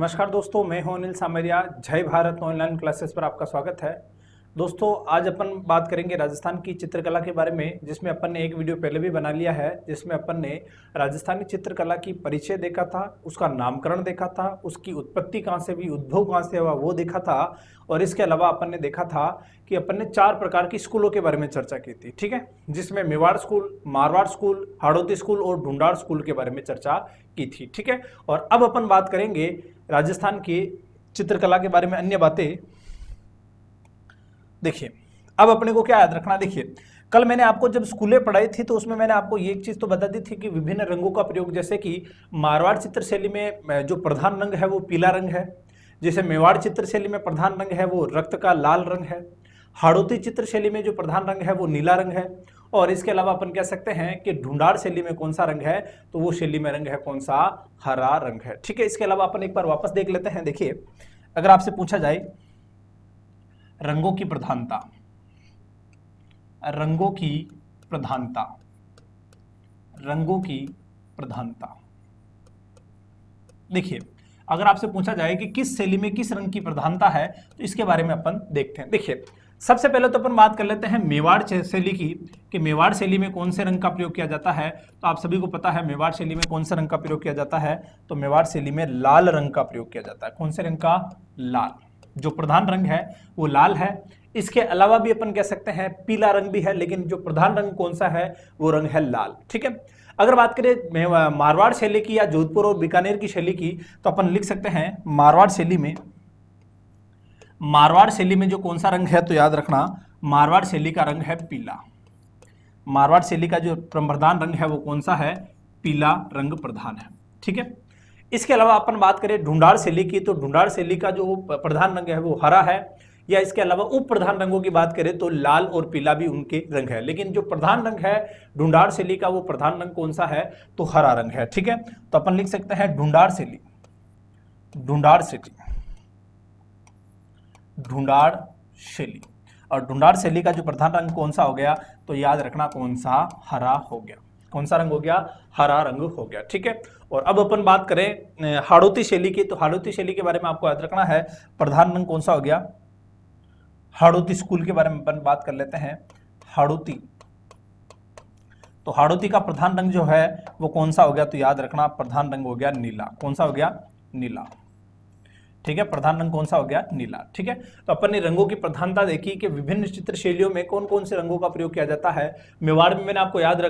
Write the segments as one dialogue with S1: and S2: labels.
S1: नमस्कार दोस्तों, मैं हूं अनिल सामरिया। जय भारत ऑनलाइन क्लासेस पर आपका स्वागत है। दोस्तों, आज अपन बात करेंगे राजस्थान की चित्रकला के बारे में, जिसमें अपन ने एक वीडियो पहले भी बना लिया है, जिसमें अपन ने राजस्थानी चित्रकला की परिचय देखा था, उसका नामकरण देखा था, उसकी उत्पत्ति कहाँ से हुई, उद्भव कहाँ से हुआ वो देखा था। और इसके अलावा अपन ने देखा था कि अपन ने 4 प्रकार की स्कूलों के बारे में चर्चा की थी, ठीक है, जिसमें Mewar school, Marwar school, Hadoti school और ढूंढाड़ स्कूल के बारे में चर्चा की थी, ठीक है। और अब अपन बात करेंगे राजस्थान की चित्रकला के बारे में अन्य बातें। देखिए, अब अपने को क्या याद रखना, देखिए कल मैंने आपको जब स्कूलें पढ़ाई थी तो उसमें मैंने आपको ये एक चीज तो बता दी थी कि विभिन्न रंगों का प्रयोग, जैसे कि मारवाड़ चित्रशैली में जो प्रधान रंग है वो पीला रंग है, जैसे मेवाड़ चित्रशैली में प्रधान रंग है वो रक्त का लाल रंग है, हाड़ौती चित्रशैली में जो प्रधान रंग है वो नीला रंग है, और इसके अलावा अपन कह सकते हैं कि ढूंढाड़ शैली में कौन सा रंग है, तो वो शैली में रंग है कौन सा, हरा रंग है, ठीक है। इसके अलावा अपन एक बार वापस देख लेते हैं। देखिए, अगर आपसे पूछा जाए रंगों की प्रधानता, रंगों की प्रधानता, रंगों की प्रधानता, देखिए अगर आपसे पूछा जाए कि किस शैली में किस रंग की प्रधानता है, तो इसके बारे में अपन देखते हैं। देखिए, सबसे पहले तो अपन बात कर लेते हैं मेवाड़ शैली की, कि मेवाड़ शैली में कौन से रंग का प्रयोग किया जाता है। तो आप सभी को पता है मेवाड़ शैली में कौन से रंग का प्रयोग किया जाता है, तो मेवाड़ शैली में लाल रंग का प्रयोग किया जाता है। कौन से रंग का? लाल। जो प्रधान रंग है वो लाल है। इसके अलावा भी अपन कह सकते हैं पीला रंग भी है, लेकिन जो प्रधान रंग कौन सा है वो रंग है लाल, ठीक है। अगर बात करें मारवाड़ शैली की या जोधपुर और बीकानेर की शैली की, तो अपन लिख सकते हैं मारवाड़ शैली में जो कौन सा रंग है, तो याद रखना मारवाड़ शैली का रंग है पीला। मारवाड़ शैली का जो प्रधान रंग है वो कौन सा है? पीला रंग प्रधान है, ठीक है। इसके अलावा अपन बात करें ढूंढाड़ शैली की, तो ढूंढाड़ शैली का जो प्रधान रंग है वो हरा है, या इसके अलावा उप प्रधान रंगों की बात करें तो लाल और पीला भी उनके रंग है, लेकिन जो प्रधान रंग है ढूंढाड़ शैली का वो प्रधान रंग कौन सा है, तो हरा रंग है, ठीक है। तो अपन लिख सकते हैं ढूंढाड़ शैली, ढूंढाड़ शैली, ढूंढाड़ शैली। और ढूंढाड़ शैली का जो प्रधान रंग कौन सा हो गया, तो याद रखना कौन सा? हरा हो गया। कौन सा रंग हो गया? हरा रंग हो गया, ठीक है। और अब अपन बात करें हाड़ौती शैली की, तो हाड़ौती शैली के बारे में आपको याद रखना है प्रधान रंग कौन सा हो गया। हाड़ौती स्कूल के बारे में अपन बात कर लेते हैं। हाड़ौती, तो हाड़ौती का प्रधान रंग जो है वो कौन सा हो गया, तो याद रखना प्रधान रंग हो गया नीला। कौन सा हो गया? नीला, ठीक है। प्रधान रंग कौन सा हो गया? नीला, ठीक है। तो अपन ने रंगों की प्रधानता देखी कि विभिन्न चित्र शैलियों में कौन कौन से रंगों का प्रयोग किया जाता है। मेवाड़ में मैंने आपको याद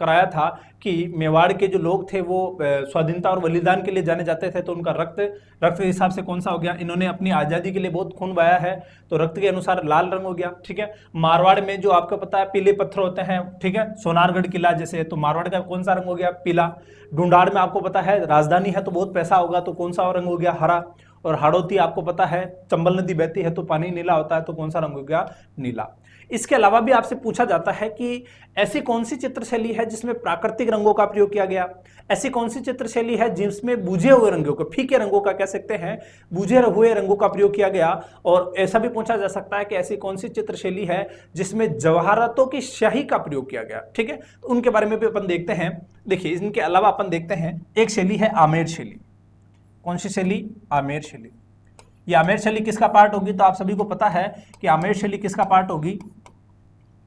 S1: कराया था कि मेवाड़ के जो लोग थे वो स्वाधीनता और बलिदान के लिए जाने जाते थे, तो उनका रक्त के हिसाब से कौन सा हो गया? इन्होंने अपनी आज़ादी के लिए बहुत खून बहाया है, तो रक्त के अनुसार लाल रंग हो गया, ठीक है। मारवाड़ में जो आपको पता है पीले पत्थर होते हैं, ठीक है, सोनारगढ़ किला जैसे, तो मारवाड़ का कौन सा रंग हो गया? पीला। ढूंढाड़ में आपको पता है राजधानी है तो बहुत पैसा होगा, तो कौन सा रंग हो गया? हरा। और हाड़ौती आपको पता है चंबल नदी बहती है तो पानी नीला होता है, तो कौन सा रंग हो गया? नीला। इसके अलावा भी आपसे पूछा जाता है कि ऐसी कौन सी चित्रशैली है जिसमें प्राकृतिक रंगों का प्रयोग किया गया, ऐसी कौन सी चित्रशैली है जिसमें बुझे हुए रंगों को, फीके रंगों का कह सकते हैं, बुझे हुए रंगों का प्रयोग किया गया। और ऐसा भी पूछा जा सकता है कि ऐसी कौन सी चित्रशैली है जिसमें जवाहरातों की स्याही का प्रयोग किया गया, ठीक है। तो उनके बारे में भी अपन देखते हैं। देखिए, इनके अलावा अपन देखते हैं एक शैली है आमेर शैली। कौन सी शैली? आमेर शैली। ये आमेर शैली किसका पार्ट होगी, तो आप सभी को पता है कि आमेर शैली किसका पार्ट होगी?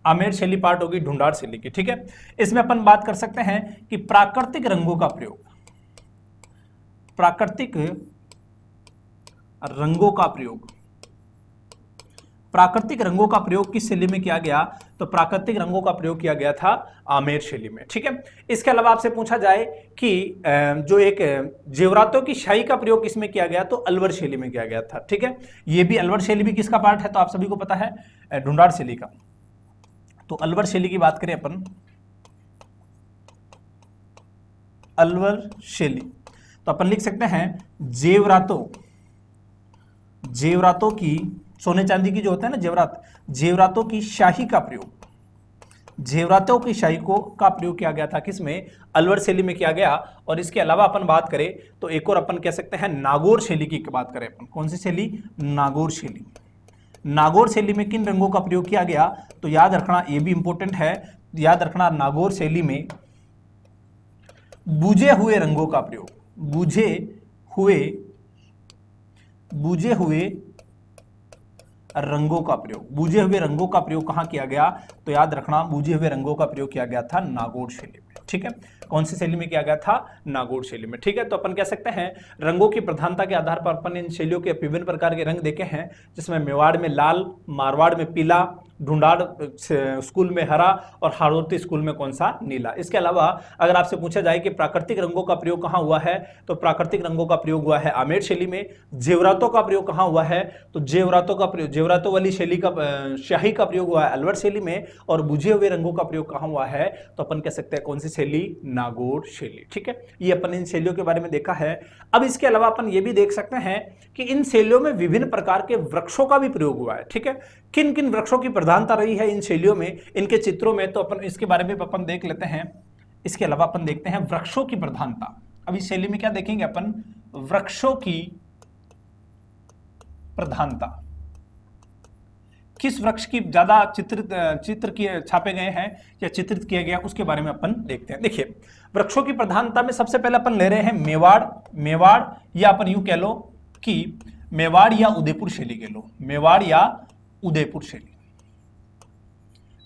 S1: आमेर शैली पार्ट होगी ढूंढाड़ शैली की, ठीक है। इसमें अपन बात कर सकते हैं कि प्राकृतिक रंगों का प्रयोग, प्राकृतिक रंगों का प्रयोग, प्राकृतिक रंगों का प्रयोग किस शैली में किया गया, तो प्राकृतिक रंगों का प्रयोग किया गया था आमेर शैली में, ठीक है। इसके अलावा आपसे पूछा जाए कि जो एक जेवरातों की शाही का प्रयोग किसमें किया गया, तो अलवर शैली में किया गया था, ठीक है। ये भी अलवर शैली भी किसका पार्ट है, तो आप सभी को पता है ढूंढाड़ शैली का। तो अलवर शैली की बात करें अपन, अलवर शैली, तो अपन लिख सकते हैं जेवरातों की, सोने चांदी की जो होता है ना जेवरात, जेवरातों की शाही का प्रयोग, जेवरातों की शाही का प्रयोग किया गया था किसमें? अलवर शैली में किया गया। और इसके अलावा अपन बात करें तो एक और अपन कह सकते हैं नागौर शैली की बात करें अपन। कौन सी शैली? नागौर शैली। नागौर शैली में किन रंगों का प्रयोग किया गया, तो याद रखना, ये भी इंपॉर्टेंट है, याद रखना नागौर शैली में बुझे हुए रंगों का प्रयोग, बुझे हुए बुझे हुए रंगों का प्रयोग, बुझे हुए रंगों का प्रयोग कहां किया गया? तो याद रखना बुझे हुए रंगों का प्रयोग किया गया था नागौर शैली में। ठीक है, कौन सी शैली में किया गया था? नागौर शैली में। ठीक है, तो अपन कह सकते हैं रंगों की प्रधानता के आधार पर अपन इन शैलियों के विभिन्न प्रकार के रंग देखे हैं, जिसमें मेवाड़ में लाल, मारवाड़ में पीला, ढूंढाड़ स्कूल में हरा और हाड़ौती स्कूल में कौन सा? नीला। इसके अलावा अगर आपसे पूछा जाए कि प्राकृतिक रंगों का प्रयोग कहां हुआ है, तो प्राकृतिक रंगों का प्रयोग हुआ है आमेर शैली में। जेवरातों का प्रयोग कहां हुआ है? तो जेवरातों का प्रयोग, जेवरातों वाली शैली का शाही का प्रयोग हुआ है अलवर शैली में। और बुझे हुए रंगों का प्रयोग कहां हुआ है? तो अपन कह सकते हैं कौन सी शैली? नागौर शैली। ठीक है, ये अपन इन शैलियों के बारे में देखा है। अब इसके अलावा अपन ये भी देख सकते हैं कि इन शैलियों में विभिन्न प्रकार के वृक्षों का भी प्रयोग हुआ है। ठीक है, किन किन वृक्षों की प्रधानता रही है इन शैलियों में, इनके चित्रों में, तो अपन इसके बारे में अपन देख लेते हैं। इसके अलावा अपन देखते हैं वृक्षों की प्रधानता। अब इस शैली में क्या देखेंगे अपन? वृक्षों की प्रधानता, किस वृक्ष की ज्यादा चित्र किए छापे गए हैं या चित्रित किया गया, उसके बारे में अपन देखते हैं। देखिए, वृक्षों की प्रधानता में सबसे पहले अपन ले रहे हैं मेवाड़ या अपन यूं कह लो कि मेवाड़ या उदयपुर शैली कह लो, मेवाड़ या उदयपुर शैली,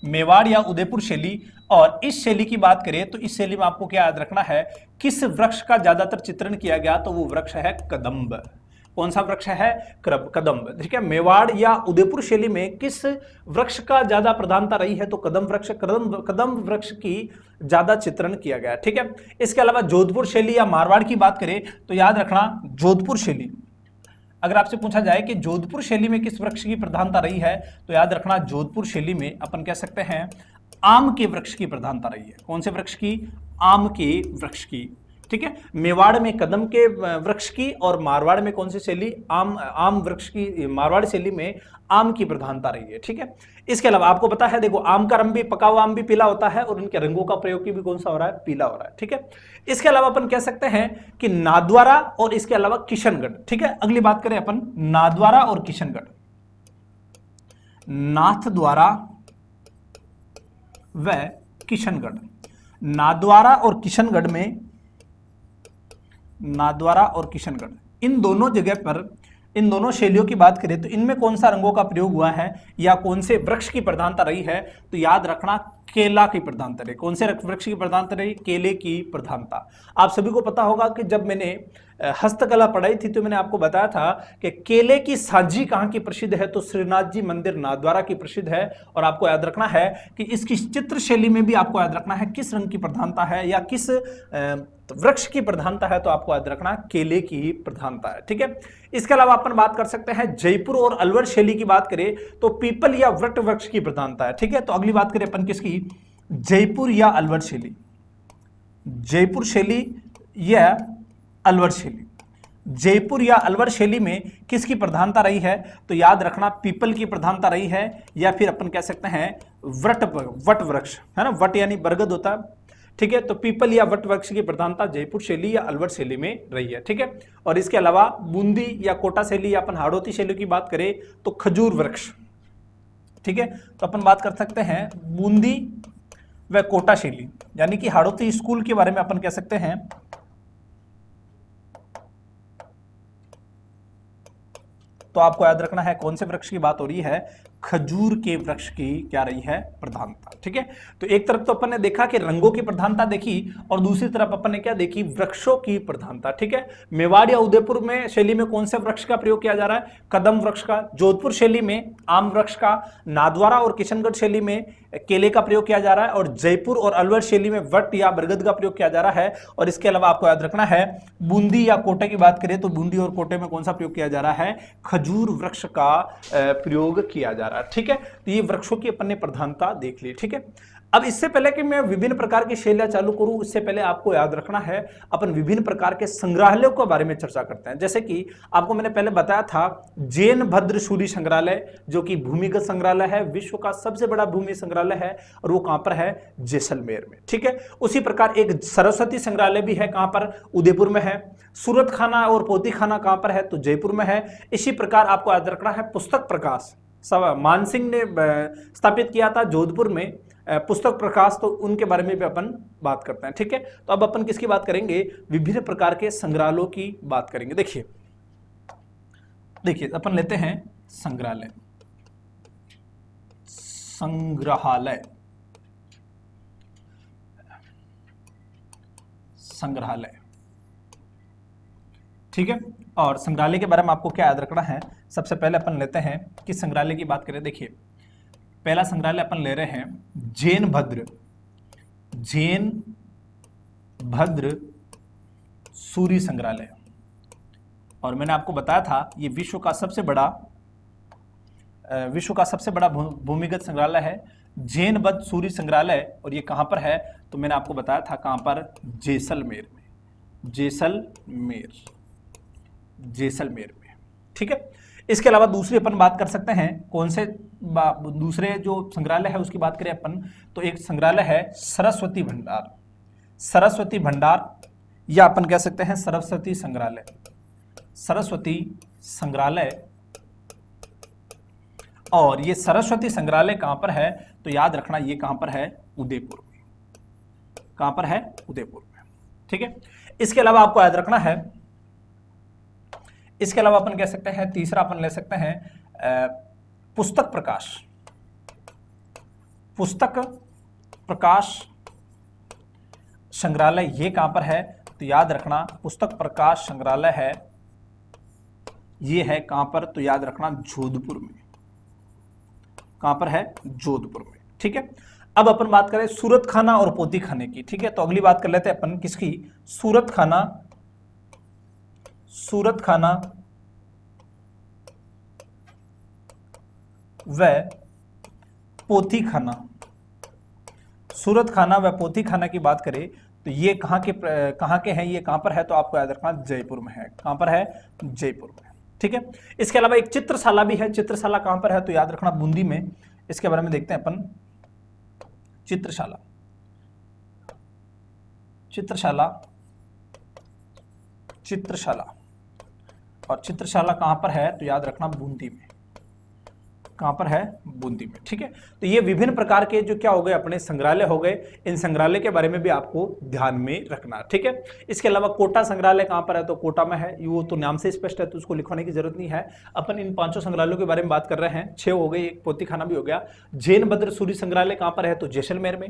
S1: मेवाड़ या उदयपुर शैली। और इस शैली की बात करें तो इस शैली में आपको क्या याद रखना है? किस वृक्ष का ज्यादातर चित्रण किया गया? तो वो वृक्ष है कदम्ब। कौन सा वृक्ष है? कदम्ब। ठीक है, मेवाड़ या उदयपुर शैली में किस वृक्ष का ज्यादा प्रधानता रही है? तो कदम वृक्ष, कदम वृक्ष की ज्यादा चित्रण किया गया। ठीक है, इसके अलावा जोधपुर शैली या मारवाड़ की बात करें तो याद रखना जोधपुर शैली, अगर आपसे पूछा जाए कि जोधपुर शैली में किस वृक्ष की प्रधानता रही है, तो याद रखना जोधपुर शैली में अपन कह सकते हैं आम के वृक्ष की प्रधानता रही है। कौन से वृक्ष की? आम के वृक्ष की। ठीक है, मेवाड़ में कदम के वृक्ष की और मारवाड़ में कौन सी शैली? आम वृक्ष की, मारवाड़ शैली में आम की प्रधानता रही है। ठीक है, इसके अलावा आपको पता है, देखो आम का रंग भी, पका हुआ आम भी पीला होता है और उनके रंगों का प्रयोग भी कौन सा हो रहा है? पीला हो रहा है। ठीक है, इसके अलावा अपन कह सकते हैं कि नाथद्वारा और इसके अलावा किशनगढ़। ठीक है, अगली बात करें अपन नाथद्वारा और किशनगढ़, नाथद्वारा व किशनगढ़। नाथद्वारा और किशनगढ़ में, नाथद्वारा और किशनगढ़, इन दोनों जगह पर, इन दोनों शैलियों की बात करें तो इनमें कौन सा रंगों का प्रयोग हुआ है या कौन से वृक्ष की प्रधानता रही है? तो याद रखना केला की प्रधानता रही। कौन से वृक्ष की प्रधानता रही? केले की प्रधानता। आप सभी को पता होगा कि जब मैंने हस्तकला पढ़ाई थी तो मैंने आपको बताया था कि केले की सांझी कहाँ की प्रसिद्ध है? तो श्रीनाथ जी मंदिर नाथद्वारा की प्रसिद्ध है। और आपको याद रखना है कि इसकी चित्र शैली में भी आपको याद रखना है किस रंग की प्रधानता है या किस वृक्ष की प्रधानता है, तो आपको याद रखना केले की प्रधानता है। ठीक है, इसके अलावा अपन बात कर सकते हैं जयपुर और अलवर शैली की बात करें तो पीपल या वट वृक्ष की प्रधानता है। ठीक है, तो अगली बात करें अपन किसकी? जयपुर या अलवर शैली, जयपुर शैली या अलवर शैली। जयपुर या अलवर शैली में किसकी प्रधानता रही है? तो याद रखना पीपल की प्रधानता रही है या फिर अपन कह सकते हैं वट वृक्ष, है ना, वट यानी बरगद होता है। ठीक है, तो पीपल या वट वृक्ष की प्रधानता जयपुर शैली या अलवर शैली में रही है। ठीक है, और इसके अलावा बूंदी या कोटा शैली या अपन हाड़ौती शैली की बात करें तो खजूर वृक्ष। ठीक है, तो अपन बात कर सकते हैं बूंदी व कोटा शैली, यानी कि हाड़ौती स्कूल के बारे में अपन कह सकते हैं तो आपको याद रखना है कौन से वृक्ष की बात हो रही है? खजूर के वृक्ष की क्या रही है? प्रधानता। ठीक है, तो एक तरफ तो अपन ने देखा कि रंगों की प्रधानता देखी और दूसरी तरफ अपन ने क्या देखी? वृक्षों की प्रधानता। ठीक है, मेवाड़ या उदयपुर में शैली में कौन से वृक्ष का प्रयोग किया जा रहा है? कदम वृक्ष का। जोधपुर शैली में आम वृक्ष का। नाथद्वारा और किशनगढ़ शैली में केले का प्रयोग किया जा रहा है और जयपुर और अलवर शैली में वट या बरगद का प्रयोग किया जा रहा है। और इसके अलावा आपको याद रखना है बूंदी या कोटे की बात करें तो बूंदी और कोटे में कौन सा प्रयोग किया जा रहा है? खजूर वृक्ष का प्रयोग किया जा रहा है। ठीक है, तो ये वृक्षों की अपन ने प्रधानता देख ली। ठीक है, अब इससे पहले कि मैं विभिन्न प्रकार की शैलियां चालू करूं, इससे पहले आपको याद रखना है अपन विभिन्न प्रकार के संग्रहालयों के बारे में चर्चा करते हैं। जैसे कि आपको मैंने पहले बताया था जैन भद्र सूरी संग्रहालय, जो कि भूमिगत संग्रहालय है, विश्व का सबसे बड़ा भूमि संग्रहालय है और वो कहां पर है? जैसलमेर में। ठीक है, उसी प्रकार एक सरस्वती संग्रहालय भी है, कहां पर? उदयपुर में है। सूरत खाना और पोती खाना कहां पर है? तो जयपुर में है। इसी प्रकार आपको याद रखना है पुस्तक प्रकाश, मानसिंह ने स्थापित किया था जोधपुर में पुस्तक प्रकाश, तो उनके बारे में भी अपन बात करते हैं। ठीक है, तो अब अपन किसकी बात करेंगे? विभिन्न प्रकार के संग्रहालयों की बात करेंगे। देखिए देखिए अपन लेते हैं संग्रहालय, संग्रहालय, संग्रहालय, ठीक है। और संग्रहालय के बारे में आपको क्या याद रखना है, सबसे पहले अपन लेते हैं कि संग्रहालय की बात करें। देखिए पहला संग्रहालय अपन ले रहे हैं जैन भद्र सूरी संग्रहालय। और मैंने आपको बताया था ये विश्व का सबसे बड़ा भूमिगत संग्रहालय है, जैन भद्र सूरी संग्रहालय। और ये कहां पर है, तो मैंने आपको बताया था कहां पर, जैसलमेर में, जैसलमेर में, ठीक है। इसके अलावा दूसरी अपन बात कर सकते हैं, कौन से दूसरे जो संग्रहालय है उसकी बात करें अपन, तो एक संग्रहालय है सरस्वती भंडार, सरस्वती भंडार, या अपन कह सकते हैं सरस्वती संग्रहालय, सरस्वती संग्रहालय। और ये सरस्वती संग्रहालय कहां पर है, तो याद रखना ये कहां पर है, उदयपुर में, कहां पर है, उदयपुर में, ठीक है। इसके अलावा आपको याद रखना है, इसके अलावा अपन कह सकते हैं, तीसरा अपन ले सकते हैं पुस्तक प्रकाश, पुस्तक प्रकाश संग्रहालय। ये कहां पर है, तो याद रखना पुस्तक प्रकाश संग्रहालय है, ये है कहां पर, तो याद रखना जोधपुर में, कहां पर है, जोधपुर में, ठीक है। अब अपन बात करें सूरत खाना और पोती खाने की, ठीक है। तो अगली बात कर लेते हैं अपन किसकी, सूरत खाना, सूरत खाना व पोथी खाना, सूरत खाना व पोथी खाना की बात करें तो ये कहां के हैं, ये कहां पर है, तो आपको याद रखना जयपुर में है, कहां पर है, जयपुर में, ठीक है। इसके अलावा एक चित्रशाला भी है, चित्रशाला कहां पर है, तो याद रखना बूंदी में। इसके बारे में देखते हैं अपन, चित्रशाला, चित्रशाला, चित्रशाला, और चित्रशाला कहां पर है, तो याद रखना बूंदी में, कहां पर है, बूंदी में, ठीक है। तो ये विभिन्न प्रकार के जो क्या हो गए, अपने संग्रहालय हो गए, इन संग्रहालय के बारे में भी आपको ध्यान में रखना, ठीक है। इसके अलावा कोटा संग्रहालय कहां पर है, तो कोटा में है, वो तो नाम से स्पष्ट है तो उसको लिखवाने की जरूरत नहीं है। अपन इन 5 संग्रहालयों के बारे में बात कर रहे हैं, 6 हो गई, एक पोथीखाना भी हो गया। जैन भद्र सूरी संग्रहालय कहां पर है, तो जैसलमेर में।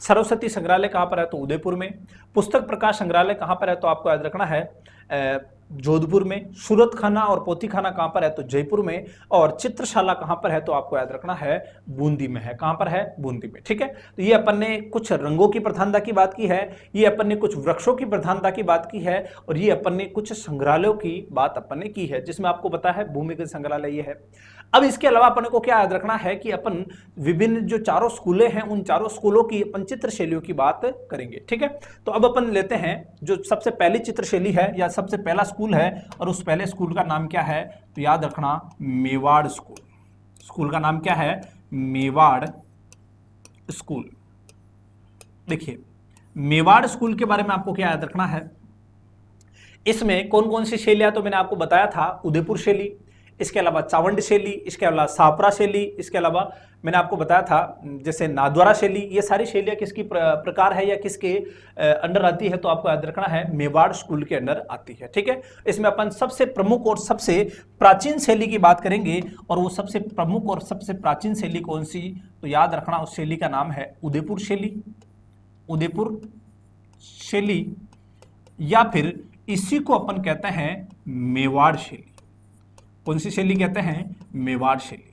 S1: सरस्वती संग्रहालय कहां पर है, तो उदयपुर में। पुस्तक प्रकाश संग्रहालय कहां पर है, तो आपको याद रखना है जोधपुर में। सूरत खाना और पोथी खाना कहां पर है, तो जयपुर में। और चित्रशाला कहां पर है, तो आपको याद रखना है बूंदी में है, कहां पर है, बूंदी में, ठीक है। तो ये अपन ने कुछ रंगों की प्रधानता की बात की है, ये अपन ने कुछ वृक्षों की प्रधानता की बात की है, और ये अपन ने कुछ संग्रहालयों की बात अपन ने की है, जिसमें आपको पता है भूमिगत संग्रहालय ये है। अब इसके अलावा अपन को क्या याद रखना है कि अपन विभिन्न जो 4 स्कूलें हैं, उन 4 स्कूलों की अपन चित्र शैलियों की बात करेंगे, ठीक है। तो अब अपन लेते हैं जो सबसे पहली चित्र शैली है या सबसे पहला स्कूल है, और उस पहले स्कूल का नाम क्या है, तो याद रखना मेवाड़ स्कूल। स्कूल का नाम क्या है, मेवाड़ स्कूल। देखिए मेवाड़ स्कूल के बारे में आपको क्या याद रखना है, इसमें कौन कौन सी शैलियां, तो मैंने आपको बताया था उदयपुर शैली, इसके अलावा चावंड शैली, इसके अलावा सापरा शैली, इसके अलावा मैंने आपको बताया था जैसे नाथद्वारा शैली। ये सारी शैलियां किसकी प्रकार है या किसके अंडर आती है, तो आपको याद रखना है मेवाड़ स्कूल के अंडर आती है, ठीक है। इसमें अपन सबसे प्रमुख और सबसे प्राचीन शैली की बात करेंगे, और वो सबसे प्रमुख और सबसे प्राचीन शैली कौन सी, तो याद रखना उस शैली का नाम है उदयपुर शैली, उदयपुर शैली, या फिर इसी को अपन कहते हैं मेवाड़ शैली। कौन सी शैली कहते हैं, मेवाड़ शैली।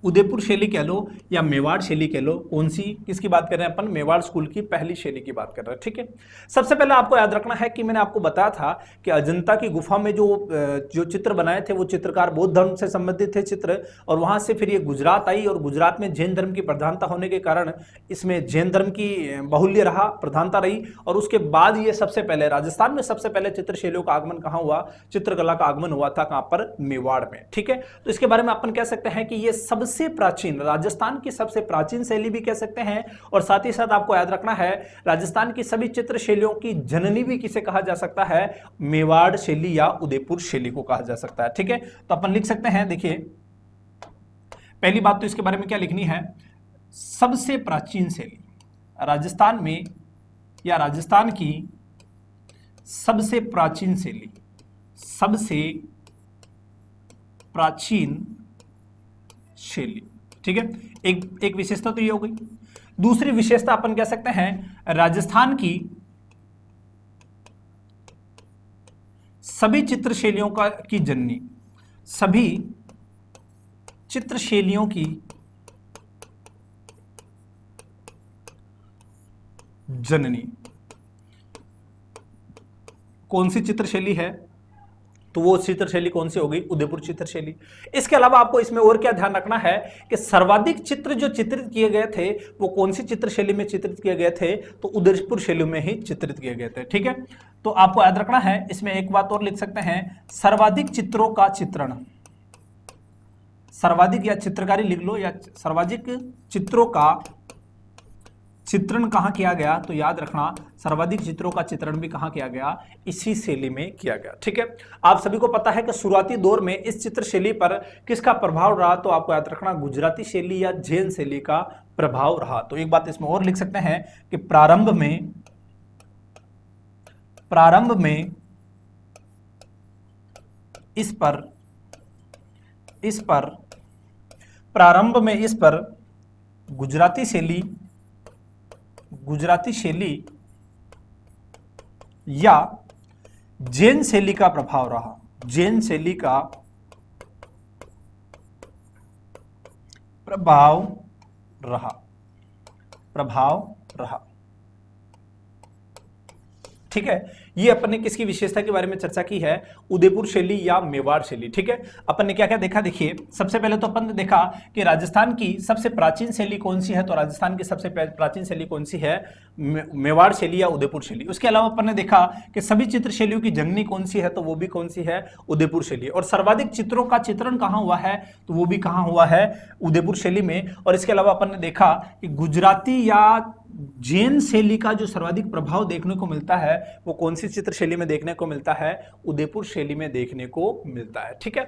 S1: उदयपुर शैली कह लो या मेवाड़ शैली कह लो, कौन सी किसकी बात कर रहे हैं अपन, मेवाड़ स्कूल की पहली शैली की बात कर रहे हैं, ठीक है। सबसे पहले आपको याद रखना है कि मैंने आपको बताया था कि अजंता की गुफा में जो चित्र बनाए थे वो चित्रकार बौद्ध धर्म से संबंधित थे चित्र, और वहां से फिर ये गुजरात आई, और गुजरात में जैन धर्म की प्रधानता होने के कारण इसमें जैन धर्म की बाहुल्य रहा, प्रधानता रही, और उसके बाद ये सबसे पहले राजस्थान में सबसे पहले चित्र शैलियों का आगमन कहाँ हुआ, चित्रकला का आगमन हुआ था कहां पर, मेवाड़ में, ठीक है। तो इसके बारे में अपन कह सकते हैं कि ये सबसे प्राचीन, राजस्थान की सबसे प्राचीन शैली भी कह सकते हैं, और साथ ही साथ आपको याद रखना है राजस्थान की सभी चित्र शैलियों की जननी भी किसे कहा जा सकता है, मेवाड़ शैली या उदयपुर शैली को कहा जा सकता है, ठीक है। तो अपन लिख सकते हैं, देखिए पहली बात तो इसके बारे में क्या लिखनी है, सबसे प्राचीन शैली राजस्थान में या राजस्थान की सबसे प्राचीन शैली, सबसे प्राचीन शैली। ठीक है, एक विशेषता तो ये हो गई। दूसरी विशेषता अपन कह सकते हैं राजस्थान की सभी चित्र शैलियों की जननी, सभी चित्र शैलियों की जननी। कौन सी चित्र शैली है? तो वो चित्र शैली कौन सी हो गई? उदयपुर चित्र शैली। इसके अलावा आपको इसमें और क्या ध्यान रखना है कि सर्वाधिक चित्र जो चित्रित किए गए थे वो कौन सी चित्र शैली में चित्रित किए गए थे? तो उदयपुर शैली में ही चित्रित किए गए थे। ठीक है, तो आपको याद रखना है। इसमें एक बात और लिख सकते हैं, सर्वाधिक चित्रों का चित्रण, सर्वाधिक या चित्रकारी लिख लो, या सर्वाधिक चित्रों का चित्रण कहां किया गया? तो याद रखना सर्वाधिक चित्रों का चित्रण भी कहां किया गया? इसी शैली में किया गया। ठीक है, आप सभी को पता है कि शुरुआती दौर में इस चित्र शैली पर किसका प्रभाव रहा? तो आपको याद रखना गुजराती शैली या जैन शैली का प्रभाव रहा। तो एक बात इसमें और लिख सकते हैं कि प्रारंभ में इस पर गुजराती शैली या जैन शैली का प्रभाव रहा। जैन शैली का प्रभाव रहा। ठीक है, ये अपन ने किसकी विशेषता के बारे में चर्चा की है? उदयपुर शैली या मेवाड़ शैली। ठीक है, अपन ने क्या क्या देखा? देखिए, सबसे पहले तो अपन ने देखा कि राजस्थान की सबसे प्राचीन शैली कौन सी है? तो राजस्थान की सबसे प्राचीन शैली कौन सी है? मेवाड़ शैली या उदयपुर शैली। उसके अलावा अपन ने देखा कि सभी चित्र शैलियों की जननी कौन सी है? तो वो भी कौन सी है? उदयपुर शैली। और सर्वाधिक चित्रों का चित्रण कहां हुआ है? तो वो भी कहां हुआ है? उदयपुर शैली में। और इसके अलावा अपन ने देखा कि गुजराती या जैन शैली का जो सर्वाधिक प्रभाव देखने को मिलता है वो कौन सी चित्र शैली में देखने को मिलता है? उदयपुर शैली में देखने को मिलता है। ठीक है,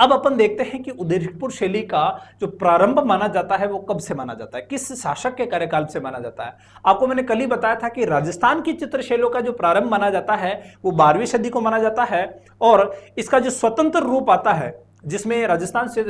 S1: अब अपन देखते हैं कि उदयपुर शैली का जो प्रारंभ माना जाता है वो कब से माना जाता है? किस शासक के कार्यकाल से माना जाता है? आपको मैंने कल ही बताया था कि राजस्थान की चित्र शैलियों का जो प्रारंभ माना जाता है वो 12वीं सदी को माना जाता है, और इसका जो स्वतंत्र रूप आता है जिसमें राजस्थान से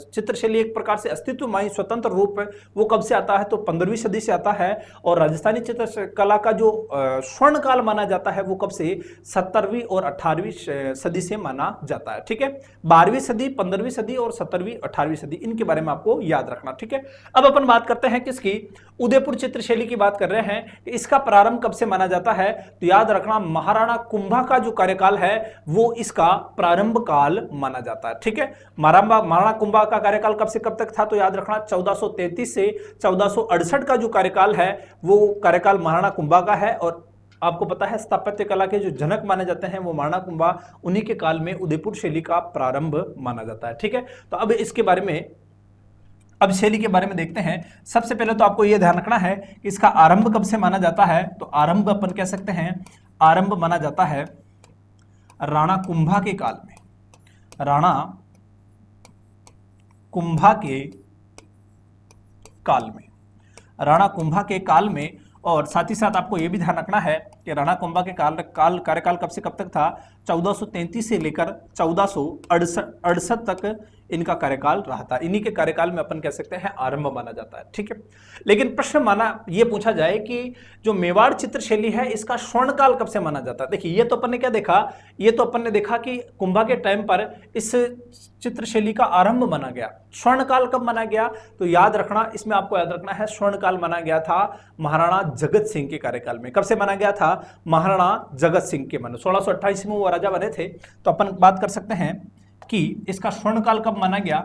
S1: चित्र शैली एक प्रकार से अस्तित्वमय स्वतंत्र रूप है, वो कब से आता है? तो 15वीं सदी से आता है। और राजस्थानी चित्र कला का जो स्वर्ण काल माना जाता है वो कब से? 17वीं और 18वीं सदी से माना जाता है। ठीक है, 12वीं सदी, 15वीं सदी और 17वीं 18वीं सदी, इनके बारे में आपको याद रखना। ठीक है, अब अपन बात करते हैं किसकी? उदयपुर चित्र शैली की बात कर रहे हैं। इसका प्रारंभ कब से माना जाता है? तो याद रखना महाराणा कुंभा का जो कार्यकाल है वो इसका प्रारंभ काल माना जाता है। ठीक है, महाराणा कुंभा का कार्यकाल कब से कब तक था? तो याद रखना 1433 से 1468 का जो कार्यकाल है वो कार्यकाल महाराणा कुंभा का है। और आपको पता है स्थापत्य कला के जो जनक माने जाते हैं वो महाराणा कुंभा, उन्हीं के काल में उदयपुर शैली का प्रारंभ माना जाता है। ठीक है, तो अब इसके बारे में, अब शैली के बारे में देखते हैं। सबसे पहले तो आपको यह ध्यान रखना है कि इसका आरंभ कब से माना जाता है? तो आरंभ अपन कह सकते हैं, आरंभ माना जाता है राणा कुंभा के काल में। राणा कुंभा के काल में, राणा कुंभा के काल में। और साथ ही साथ आपको यह भी ध्यान रखना है कि राणा कुंभा के कार्यकाल कब से कब तक था? 1433 से लेकर 1468 तक इनका कार्यकाल रहा था। इन्हीं के कार्यकाल में अपन कह सकते हैं आरंभ माना जाता है। ठीक है, लेकिन प्रश्न माना ये पूछा जाए कि जो मेवाड़ चित्र शैली है इसका स्वर्ण काल कब से माना जाता है? देखिए, ये तो अपन ने क्या देखा? ये तो अपन ने देखा कि कुंभा के टाइम पर इस चित्र शैली का आरंभ माना गया। स्वर्ण काल कब माना गया? तो याद रखना, इसमें आपको याद रखना है स्वर्ण काल माना गया था महाराणा जगत सिंह के कार्यकाल में। कब से माना गया था? महाराणा जगत सिंह के मन 1628 में वो राजा बने थे। तो अपन बात कर सकते हैं कि इसका स्वर्ण काल कब माना गया?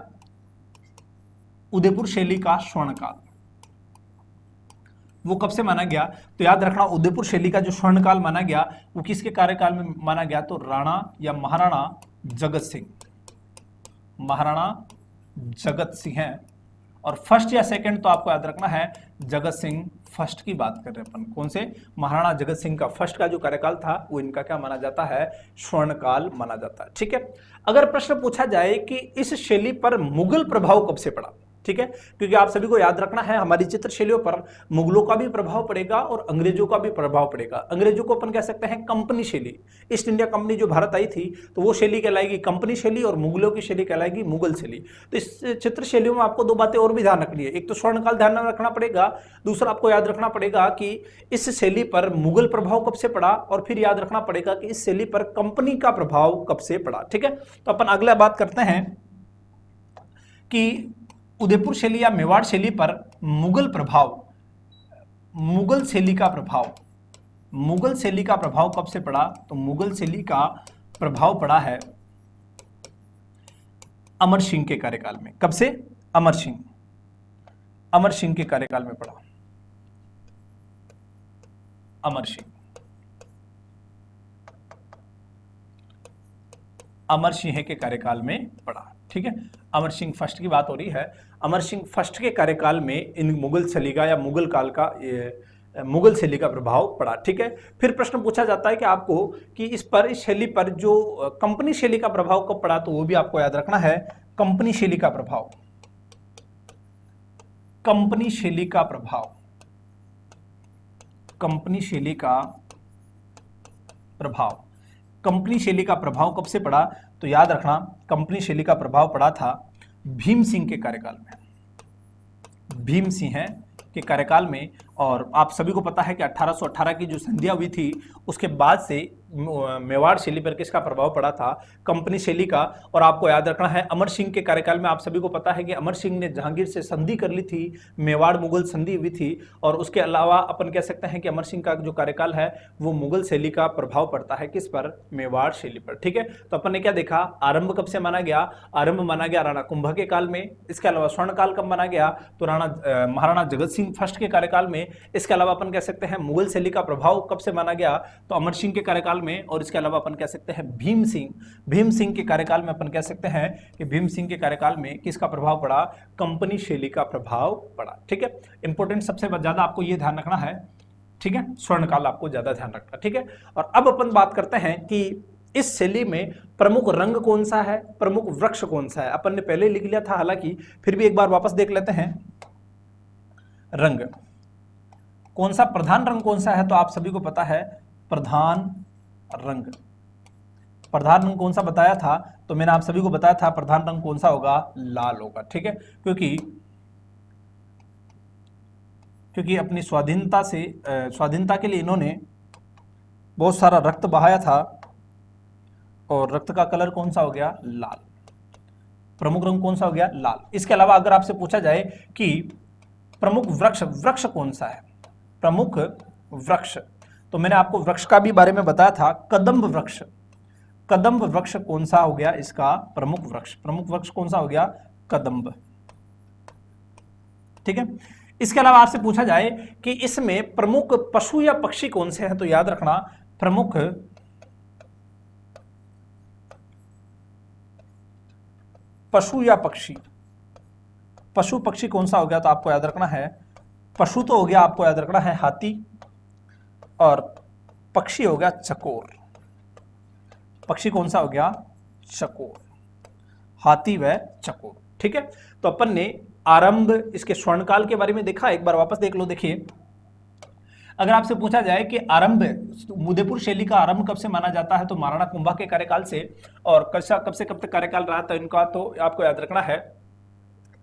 S1: उदयपुर शैली का स्वर्ण काल वो कब से माना गया? तो याद रखना उदयपुर शैली का जो स्वर्ण काल माना गया वो किसके कार्यकाल में माना गया? तो राणा या महाराणा जगत सिंह, महाराणा जगत सिंह है। और फर्स्ट या सेकंड तो आपको याद रखना है जगत सिंह फर्स्ट की बात कर रहे हैं अपन। कौन से? महाराणा जगत सिंह का फर्स्ट का जो कार्यकाल था वो इनका क्या माना जाता है? स्वर्ण काल माना जाता है। ठीक है, अगर प्रश्न पूछा जाए कि इस शैली पर मुगल प्रभाव कब से पड़ा, ठीक है, क्योंकि आप सभी को याद रखना है हमारी चित्र शैलियों पर मुगलों का भी प्रभाव पड़ेगा और अंग्रेजों का भी प्रभाव पड़ेगा। अंग्रेजों को अपन कह सकते हैं कंपनी शैली, ईस्ट इंडिया कंपनी जो भारत आई थी तो वो शैली कहलाएगी कंपनी शैली और मुगलों की शैली कहलाएगी मुगल शैली। तो इस चित्र शैलियों में आपको दो बातें और भी ध्यान रखनी है, एक तो स्वर्णकाल ध्यान में रखना पड़ेगा, दूसरा आपको याद रखना पड़ेगा कि इस शैली पर मुगल प्रभाव कब से पड़ा, और फिर याद रखना पड़ेगा कि इस शैली पर कंपनी का प्रभाव कब से पड़ा। ठीक है, तो अपन अगला बात करते हैं कि उदयपुर शैली या मेवाड़ शैली पर मुगल प्रभाव, मुगल शैली का प्रभाव, मुगल शैली का प्रभाव कब से पड़ा, तो मुगल शैली का प्रभाव पड़ा है अमर सिंह के कार्यकाल में। कब से? अमर सिंह, अमर सिंह के कार्यकाल में पड़ा, अमर सिंह, अमर सिंह के कार्यकाल में पड़ा। ठीक है, अमर सिंह फर्स्ट की बात हो रही है। अमर सिंह फर्स्ट के कार्यकाल में इन मुगल शैली का या मुगल काल का मुगल शैली का प्रभाव पड़ा। ठीक है, फिर प्रश्न पूछा जाता है कि आपको कि इस शैली पर जो कंपनी शैली का प्रभाव कब पड़ा, तो वो भी आपको याद रखना है। कंपनी शैली का प्रभाव, कंपनी शैली का प्रभाव, कंपनी शैली का प्रभाव, कंपनी शैली का प्रभाव कब से पड़ा, तो याद रखना कंपनी शैली का प्रभाव पड़ा था भीम सिंह के कार्यकाल में, भीम सिंह के कार्यकाल में। और आप सभी को पता है कि 1818 की जो संधियां हुई थी उसके बाद से मेवाड़ शैली पर किसका प्रभाव पड़ा था, कंपनी शैली का। और आपको याद रखना है अमर सिंह के कार्यकाल में आप सभी को पता है कि अमर सिंह ने जहांगीर से संधि कर ली थी, मेवाड़ मुगल संधि हुई थी। और उसके अलावा अपन कह सकते हैं कि अमर सिंह का जो कार्यकाल है वो मुगल शैली का प्रभाव पड़ता है किस पर, मेवाड़ शैली पर। ठीक है, तो अपन ने क्या देखा, आरंभ कब से माना गया, आरंभ माना गया राणा कुंभा के काल में। इसके अलावा स्वर्णकाल कब माना गया, तो महाराणा जगत सिंह फर्स्ट के कार्यकाल में। इसके अलावा अपन कह सकते हैं मुगल शैली का प्रभाव कब से माना गया, तो अमर सिंह के कार्यकाल में। और इसके अलावा अपन कह सकते हैं भीम सिंह के कार्यकाल में अपन कह सकते हैं कि भीम सिंह के कार्यकाल में किसका प्रभाव पड़ा, कंपनी शैली का प्रभाव पड़ा। ठीक है, इंपॉर्टेंट सबसे ज्यादा आपको यह ध्यान रखना है। ठीक है, स्वर्णकाल आपको ज्यादा ध्यान रखना। ठीक है, और अब अपन बात करते हैं कि इस शैली में प्रमुख रंग कौन सा है, प्रमुख वृक्ष कौन सा है। अपन ने पहले लिख लिया था हालांकि, फिर भी एक बार वापस देख लेते हैं। रंग कौन सा, प्रधान रंग कौन सा है, तो आप सभी को पता है प्रधान रंग। प्रधान रंग कौन सा बताया था, तो मैंने आप सभी को बताया था प्रधान रंग कौन सा होगा, लाल होगा। ठीक है, क्योंकि अपनी स्वाधीनता के लिए इन्होंने बहुत सारा रक्त बहाया था और रक्त का कलर कौन सा हो गया, लाल। प्रमुख रंग कौन सा हो गया, लाल। इसके अलावा अगर आपसे पूछा जाए कि प्रमुख वृक्ष कौन सा है, प्रमुख वृक्ष, तो मैंने आपको वृक्ष का भी बारे में बताया था, कदम्ब वृक्ष। कदम्ब वृक्ष कौन सा हो गया इसका प्रमुख वृक्ष, प्रमुख वृक्ष कौन सा हो गया, कदम्ब। ठीक है, इसके अलावा आपसे पूछा जाए कि इसमें प्रमुख पशु या पक्षी कौन से हैं, तो याद रखना प्रमुख पशु या पक्षी, पशु पक्षी कौन सा हो गया, तो आपको याद रखना है पशु तो हो गया, आपको याद रखना है हाथी, और पक्षी हो गया चकोर। पक्षी कौन सा हो गया, चकोर, हाथी व चकोर। ठीक है, तो अपन ने आरंभ इसके स्वर्णकाल के बारे में देखा, एक बार वापस देख लो। देखिए, अगर आपसे पूछा जाए कि आरंभ, उदयपुर शैली का आरंभ कब से माना जाता है, तो महाराणा कुंभा के कार्यकाल से। और कब से कब तक कार्यकाल रहा था इनका, तो आपको याद रखना है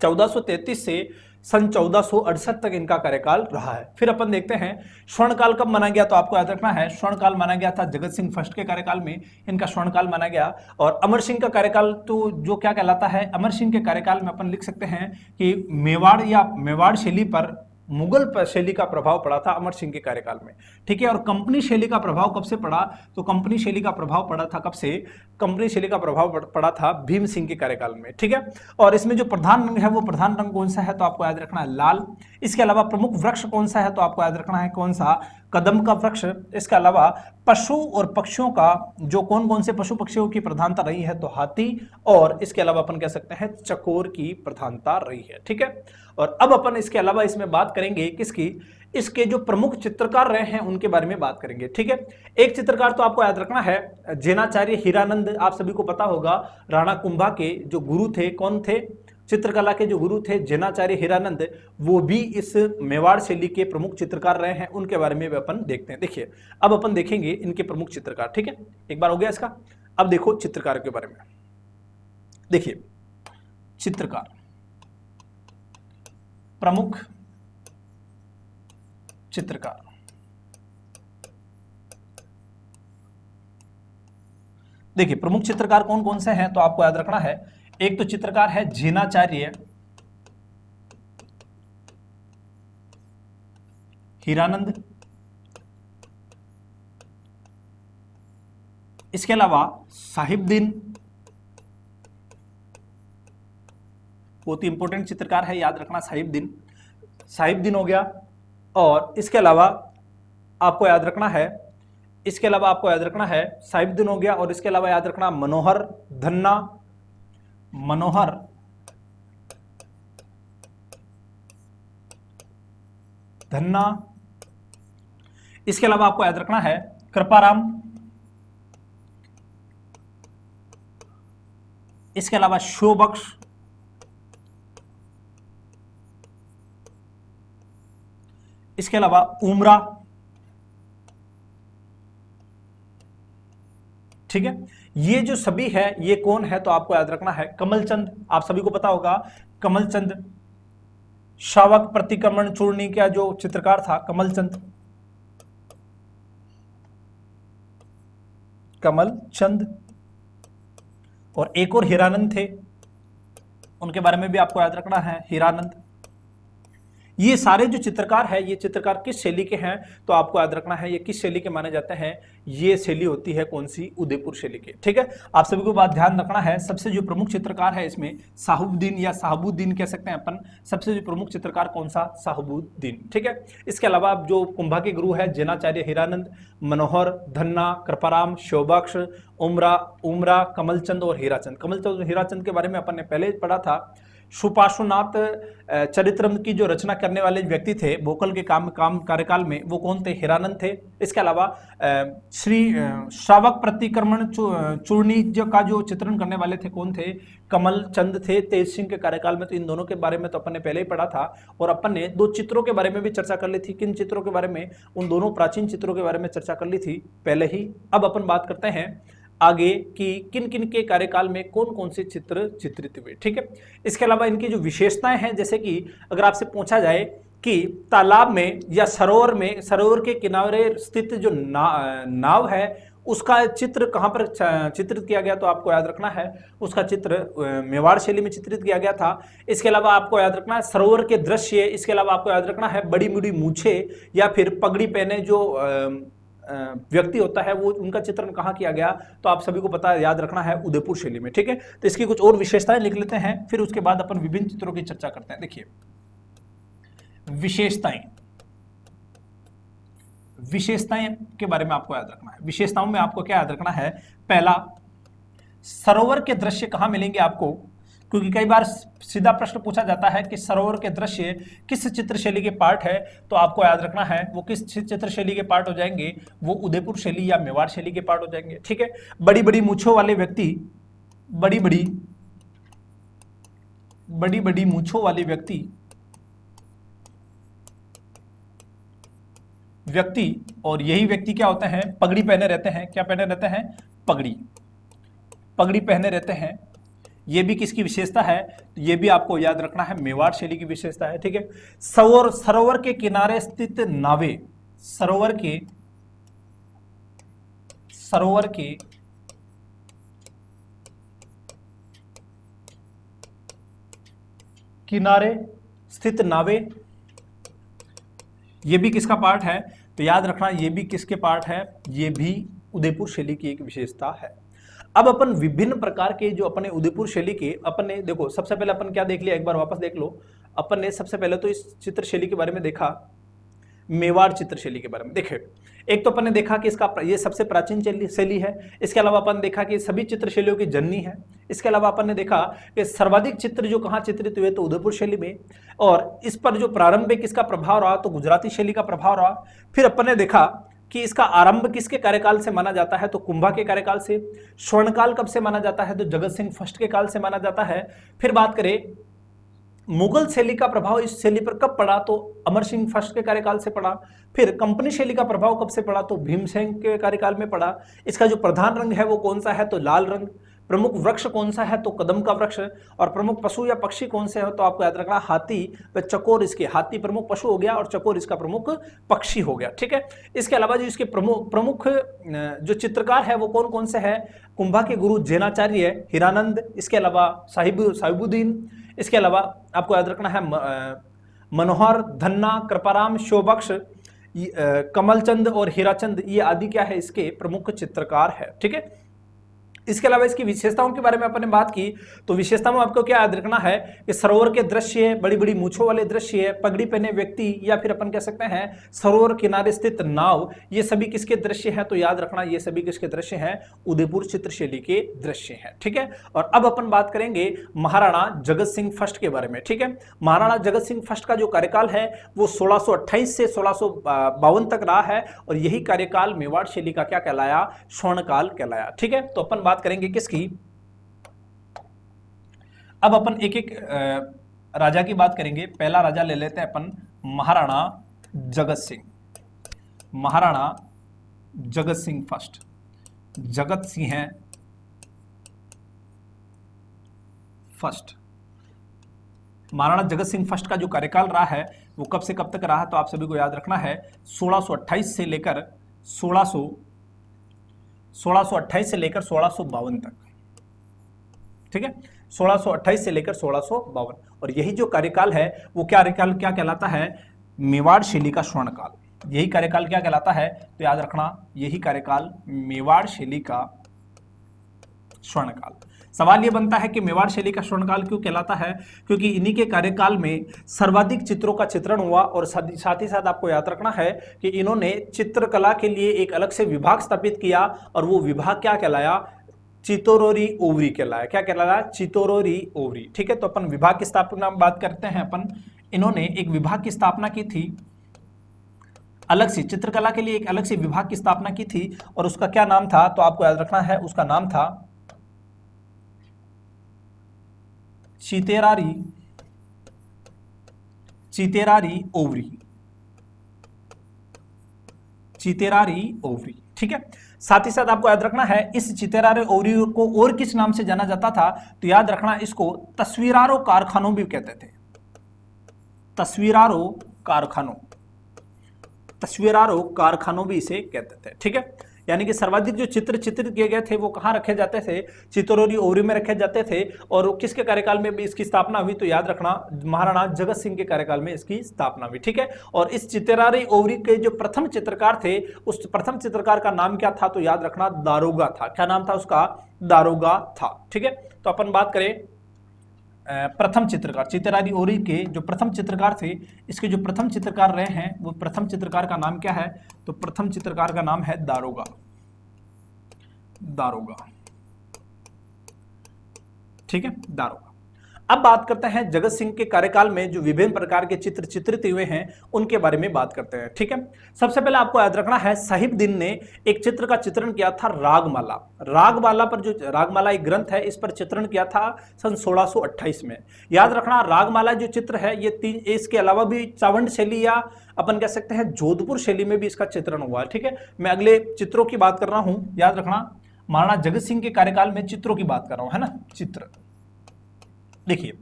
S1: 1433 से सन 1468 तक इनका कार्यकाल रहा है। फिर अपन देखते हैं स्वर्णकाल कब माना गया, तो आपको याद रखना है स्वर्णकाल माना गया था जगत सिंह फर्स्ट के कार्यकाल में, इनका स्वर्णकाल माना गया। और अमर सिंह का कार्यकाल तो जो क्या कहलाता है, अमर सिंह के कार्यकाल में अपन लिख सकते हैं कि मेवाड़ या मेवाड़ शैली पर मुगल शैली का प्रभाव पड़ा था अमर सिंह के कार्यकाल में। ठीक है, और कंपनी शैली का प्रभाव कब से पड़ा, तो कंपनी शैली का प्रभाव पड़ा था कब से, कंपनी शैली का प्रभाव पड़ा था भीम सिंह के कार्यकाल में। ठीक है, और इसमें जो प्रधान रंग है वो प्रधान रंग कौन सा है, तो आपको याद रखना है लाल। इसके अलावा प्रमुख वृक्ष कौन सा है, तो आपको याद रखना है कौन सा, कदम का वृक्ष। इसके अलावा पशु और पक्षियों का जो कौन से पशु पक्षियों की प्रधानता रही है, तो हाथी, और इसके अलावा अपन कह सकते हैं चकोर की प्रधानता रही है। ठीक है, और अब अपन इसके अलावा इसमें बात करेंगे किसकी, इसके जो प्रमुख चित्रकार रहे हैं उनके बारे में बात करेंगे। ठीक है, एक चित्रकार तो आपको याद रखना है जैनाचार्य हीरानंद, आप सभी को पता होगा राणा कुंभा के जो गुरु थे, कौन थे, चित्रकला के जो गुरु थे जैनाचार्य हीरानंद, वो भी इस मेवाड़ शैली के प्रमुख चित्रकार रहे हैं, उनके बारे में भी अपन देखते हैं। देखिए अब अपन देखेंगे इनके प्रमुख चित्रकार, ठीक है, एक बार हो गया इसका। अब देखो चित्रकार के बारे में। देखिए चित्रकार, प्रमुख चित्रकार, देखिए प्रमुख चित्रकार कौन कौन से हैं तो आपको याद रखना है। एक तो चित्रकार है जैनाचार्य हीरानंद, इसके अलावा साहिबदीन, बहुत ही इंपॉर्टेंट चित्रकार है, याद रखना साहिबदीन, साहिबदीन हो गया। और इसके अलावा आपको याद रखना है, इसके अलावा आपको याद रखना है साहिबदीन हो गया, और इसके अलावा याद रखना मनोहर धन्ना, मनोहर धन्ना, इसके अलावा आपको याद रखना है कृपाराम, इसके अलावा शोबख्श, इसके अलावा उमरा, ठीक है। ये जो सभी है ये कौन है तो आपको याद रखना है कमलचंद, आप सभी को पता होगा कमलचंद, शावक प्रतिक्रमण चूर्णी का जो चित्रकार था कमलचंद, कमलचंद। और एक और हीरानंद थे, उनके बारे में भी आपको याद रखना है हीरानंद। ये सारे जो चित्रकार है ये चित्रकार किस शैली के हैं तो आपको याद रखना है ये किस शैली के माने जाते हैं, ये शैली होती है कौन सी, उदयपुर शैली के, ठीक है। आप सभी को बात ध्यान रखना है, सबसे जो प्रमुख चित्रकार है इसमें साहिबुद्दीन या साहबुद्दीन कह सकते हैं अपन, सबसे जो प्रमुख चित्रकार कौन सा, साहबुद्दीन, ठीक है। इसके अलावा जो कुंभा के गुरु है जैनाचार्य हीरानंद, मनोहर धन्ना, कृपाराम, शोभक्ष, उमरा, कमलचंद और हीराचंद। कमलचंद और हीराचंद के बारे में अपन ने पहले पढ़ा था। सुपार्श्वनाथ चरित्रम की जो रचना करने वाले व्यक्ति थे भोकल के काम कार्यकाल में, वो कौन थे, हीरानंद थे। इसके अलावा श्री श्रावक प्रतिक्रमण चूर्णी का जो चित्रण करने वाले थे कौन थे, कमलचंद थे तेज सिंह के कार्यकाल में। तो इन दोनों के बारे में तो अपन ने पहले ही पढ़ा था, और अपन ने दो चित्रों के बारे में भी चर्चा कर ली थी। किन चित्रों के बारे में, उन दोनों प्राचीन चित्रों के बारे में चर्चा कर ली थी पहले ही। अब अपन बात करते हैं आगे कि किन किन के कार्यकाल में कौन कौन से चित्र चित्रित हुए, ठीक है। इसके अलावा इनकी जो विशेषताएं हैं, जैसे कि अगर आपसे पूछा जाए कि तालाब में या सरोवर में, सरोवर के किनारे स्थित जो नाव है उसका चित्र कहां पर चित्रित किया गया तो आपको याद रखना है उसका चित्र मेवाड़ शैली में चित्रित किया गया था। इसके अलावा आपको याद रखना है सरोवर के दृश्य, इसके अलावा आपको याद रखना है बड़ी बड़ी मूछे या फिर पगड़ी पहने जो व्यक्ति होता है वो, उनका चित्रण कहाँ किया गया तो आप सभी को पता है, याद रखना है उदयपुर शैली में, ठीक है। तो इसकी कुछ और विशेषताएं लिख लेते हैं, फिर उसके बाद अपन विभिन्न चित्रों की चर्चा करते हैं। देखिए विशेषताएं के बारे में आपको याद रखना है। विशेषताओं में आपको क्या याद रखना है, पहला सरोवर के दृश्य कहाँ मिलेंगे आपको, क्योंकि कई बार सीधा प्रश्न पूछा जाता है कि सरोवर के दृश्य किस चित्र शैली के पार्ट है, तो आपको याद रखना है वो किस चित्र शैली के पार्ट हो जाएंगे, वो उदयपुर शैली या मेवाड़ शैली के पार्ट हो जाएंगे, ठीक है। बड़ी बड़ी मूंछों वाले व्यक्ति, बड़ी बड़ी मूंछों वाले व्यक्ति, और यही व्यक्ति क्या होते हैं, पगड़ी पहने रहते हैं। क्या पहने रहते हैं, पगड़ी पहने रहते हैं। ये भी किसकी विशेषता है, ये भी आपको याद रखना है मेवाड़ शैली की विशेषता है, ठीक है। सरोवर के किनारे स्थित नावे, सरोवर के किनारे स्थित नावे, ये भी किसका पार्ट है तो याद रखना ये भी किसके पार्ट है, ये भी उदयपुर शैली की एक विशेषता है। अब अपन विभिन्न प्रकार के जो अपने उदयपुर शैली के अपन ने देखो, सबसे पहले अपन क्या देख लिया, एक बार वापस देख लो। अपन ने सबसे पहले तो इस चित्र शैली के बारे में देखा, मेवाड़ चित्र शैली के बारे में देखे। एक तो अपन ने देखा कि इसका ये सबसे प्राचीन शैली है। इसके अलावा अपन देखा कि सभी चित्र शैलियों की जननी है। इसके अलावा अपन ने देखा कि सर्वाधिक चित्र जो कहाँ चित्रित हुए तो उदयपुर शैली में, और इस पर जो प्रारंभ किसका प्रभाव रहा तो गुजराती शैली का प्रभाव रहा। फिर अपन ने देखा कि इसका आरंभ किसके कार्यकाल से माना जाता है तो कुंभा के कार्यकाल से। स्वर्णकाल कब से माना जाता है तो जगत सिंह फर्स्ट के काल से माना जाता है। फिर बात करें मुगल शैली का प्रभाव इस शैली पर कब पड़ा, तो अमर सिंह फर्स्ट के कार्यकाल से पड़ा। फिर कंपनी शैली का प्रभाव कब से पड़ा, तो भीमसेन के कार्यकाल में पड़ा। इसका जो प्रधान रंग है वो कौन सा है, तो लाल रंग। प्रमुख वृक्ष कौन सा है, तो कदम का वृक्ष। और प्रमुख पशु या पक्षी कौन से है, तो आपको याद रखना हाथी व चकोर। इसके हाथी प्रमुख पशु हो गया और चकोर इसका प्रमुख पक्षी हो गया, ठीक है। इसके अलावा जो इसके प्रमुख जो चित्रकार है वो कौन कौन से है, कुंभा के गुरु जैनाचार्य हीरानंद, इसके अलावा साहिबुद्दीन, इसके अलावा आपको याद रखना है मनोहर, धन्ना, कृपाराम, शोबक्ष, कमलचंद और हीराचंद, ये आदि क्या है इसके प्रमुख चित्रकार है, ठीक है। इसके अलावा इसकी विशेषताओं के बारे में अपन ने बात की, तो विशेषताओं में आपको क्या याद रखना है कि सरोवर के दृश्य, बड़ी बड़ी मूछों वाले दृश्य, पगड़ी पहने व्यक्ति, या फिर अपन कह सकते हैं सरोवर किनारे स्थित नाव, ये सभी किसके दृश्य हैं, तो याद रखना ये सभी किसके दृश्य हैं, उदयपुर चित्रशैली के दृश्य हैं, ठीक है। और अब अपन बात करेंगे महाराणा जगत सिंह फर्स्ट के बारे में, ठीक है। महाराणा जगत सिंह फर्स्ट का जो कार्यकाल है वो 1628 से 1652 तक रहा है, और यही कार्यकाल मेवाड़ शैली का क्या कहलाया, स्वर्णकाल कहलाया, ठीक है। तो अपन बात करेंगे किसकी, अब अपन एक एक राजा की बात करेंगे। पहला राजा ले लेते हैं अपन Maharana Jagat Singh. Maharana Jagat Singh first, Jagat Singh first. Maharana Jagat Singh first का जो कार्यकाल रहा है वो कब से कब तक रहा है, तो आप सभी को याद रखना है 1628 से लेकर 1628 से लेकर 1652 तक, ठीक है। 1628 से लेकर 1652, और यही जो कार्यकाल है वो क्या कार्यकाल क्या कहलाता है, मेवाड़ शैली का स्वर्णकाल। यही कार्यकाल क्या कहलाता है, तो याद रखना यही कार्यकाल मेवाड़ शैली का स्वर्णकाल। सवाल ये बनता है कि मेवाड़ शैली का स्वर्णकाल क्यों कहलाता है, क्योंकि इन्हीं के कार्यकाल में सर्वाधिक चित्रों का चित्रण हुआ, और साथ ही साथ आपको याद रखना है कि इन्होंने चित्रकला के लिए एक अलग से विभाग स्थापित किया, और वो विभाग क्या कहलाया, चितोरोरी ओवरी कहलाया। क्या कहलाया, चितोरोरी ओवरी, ठीक है। तो अपन विभाग की स्थापना में बात करते हैं अपन, इन्होंने एक विभाग की स्थापना की थी, अलग से चित्रकला के लिए एक अलग से विभाग की स्थापना की थी, और उसका क्या नाम था, तो आपको याद रखना है उसका नाम था चितेरारी ओवरी, चितेरारी ओवरी, ठीक है। साथ ही साथ आपको याद रखना है इस चितेरारी ओवरी को और किस नाम से जाना जाता था, तो याद रखना इसको तस्वीरारो कारखानों भी कहते थे, तस्वीरारो कारखानों भी इसे कहते थे, ठीक है। यानी कि सर्वाधिक जो चित्र चित्रित किए गए थे वो कहाँ रखे जाते थे, चितौरी ओवरी में रखे जाते थे, और किसके कार्यकाल में भी इसकी स्थापना हुई, तो याद रखना महाराणा जगत सिंह के कार्यकाल में इसकी स्थापना हुई, ठीक है। और इस चितेरारी ओवरी के जो प्रथम चित्रकार थे, उस प्रथम चित्रकार का नाम क्या था, तो याद रखना दारोगा था। क्या नाम था उसका, दारोगा था, ठीक है। तो अपन बात करें प्रथम चित्रकार, चितेरारी ओवरी के जो प्रथम चित्रकार थे, इसके जो प्रथम चित्रकार रहे हैं वो प्रथम चित्रकार का नाम क्या है, तो प्रथम चित्रकार का नाम है दारोगा, ठीक है, दारोगा। अब बात करते हैं जगत सिंह के कार्यकाल में जो विभिन्न प्रकार के चित्र चित्रित हुए हैं उनके बारे में बात करते हैं, ठीक है। सबसे पहले आपको याद रखना है साहिबुद्दीन ने एक चित्र का चित्रण किया था, रागमाला। रागमाला पर जो रागमाला एक ग्रंथ है, इस पर चित्रण किया था सन 1628 में। याद रखना रागमाला जो चित्र है ये इसके अलावा भी चावंड शैली या अपन कह सकते हैं जोधपुर शैली में भी इसका चित्रण हुआ है, ठीक है। मैं अगले चित्रों की बात कर रहा हूं, याद रखना महाराणा जगत सिंह के कार्यकाल में चित्रों की बात कर रहा हूं, है ना। चित्र देखिए,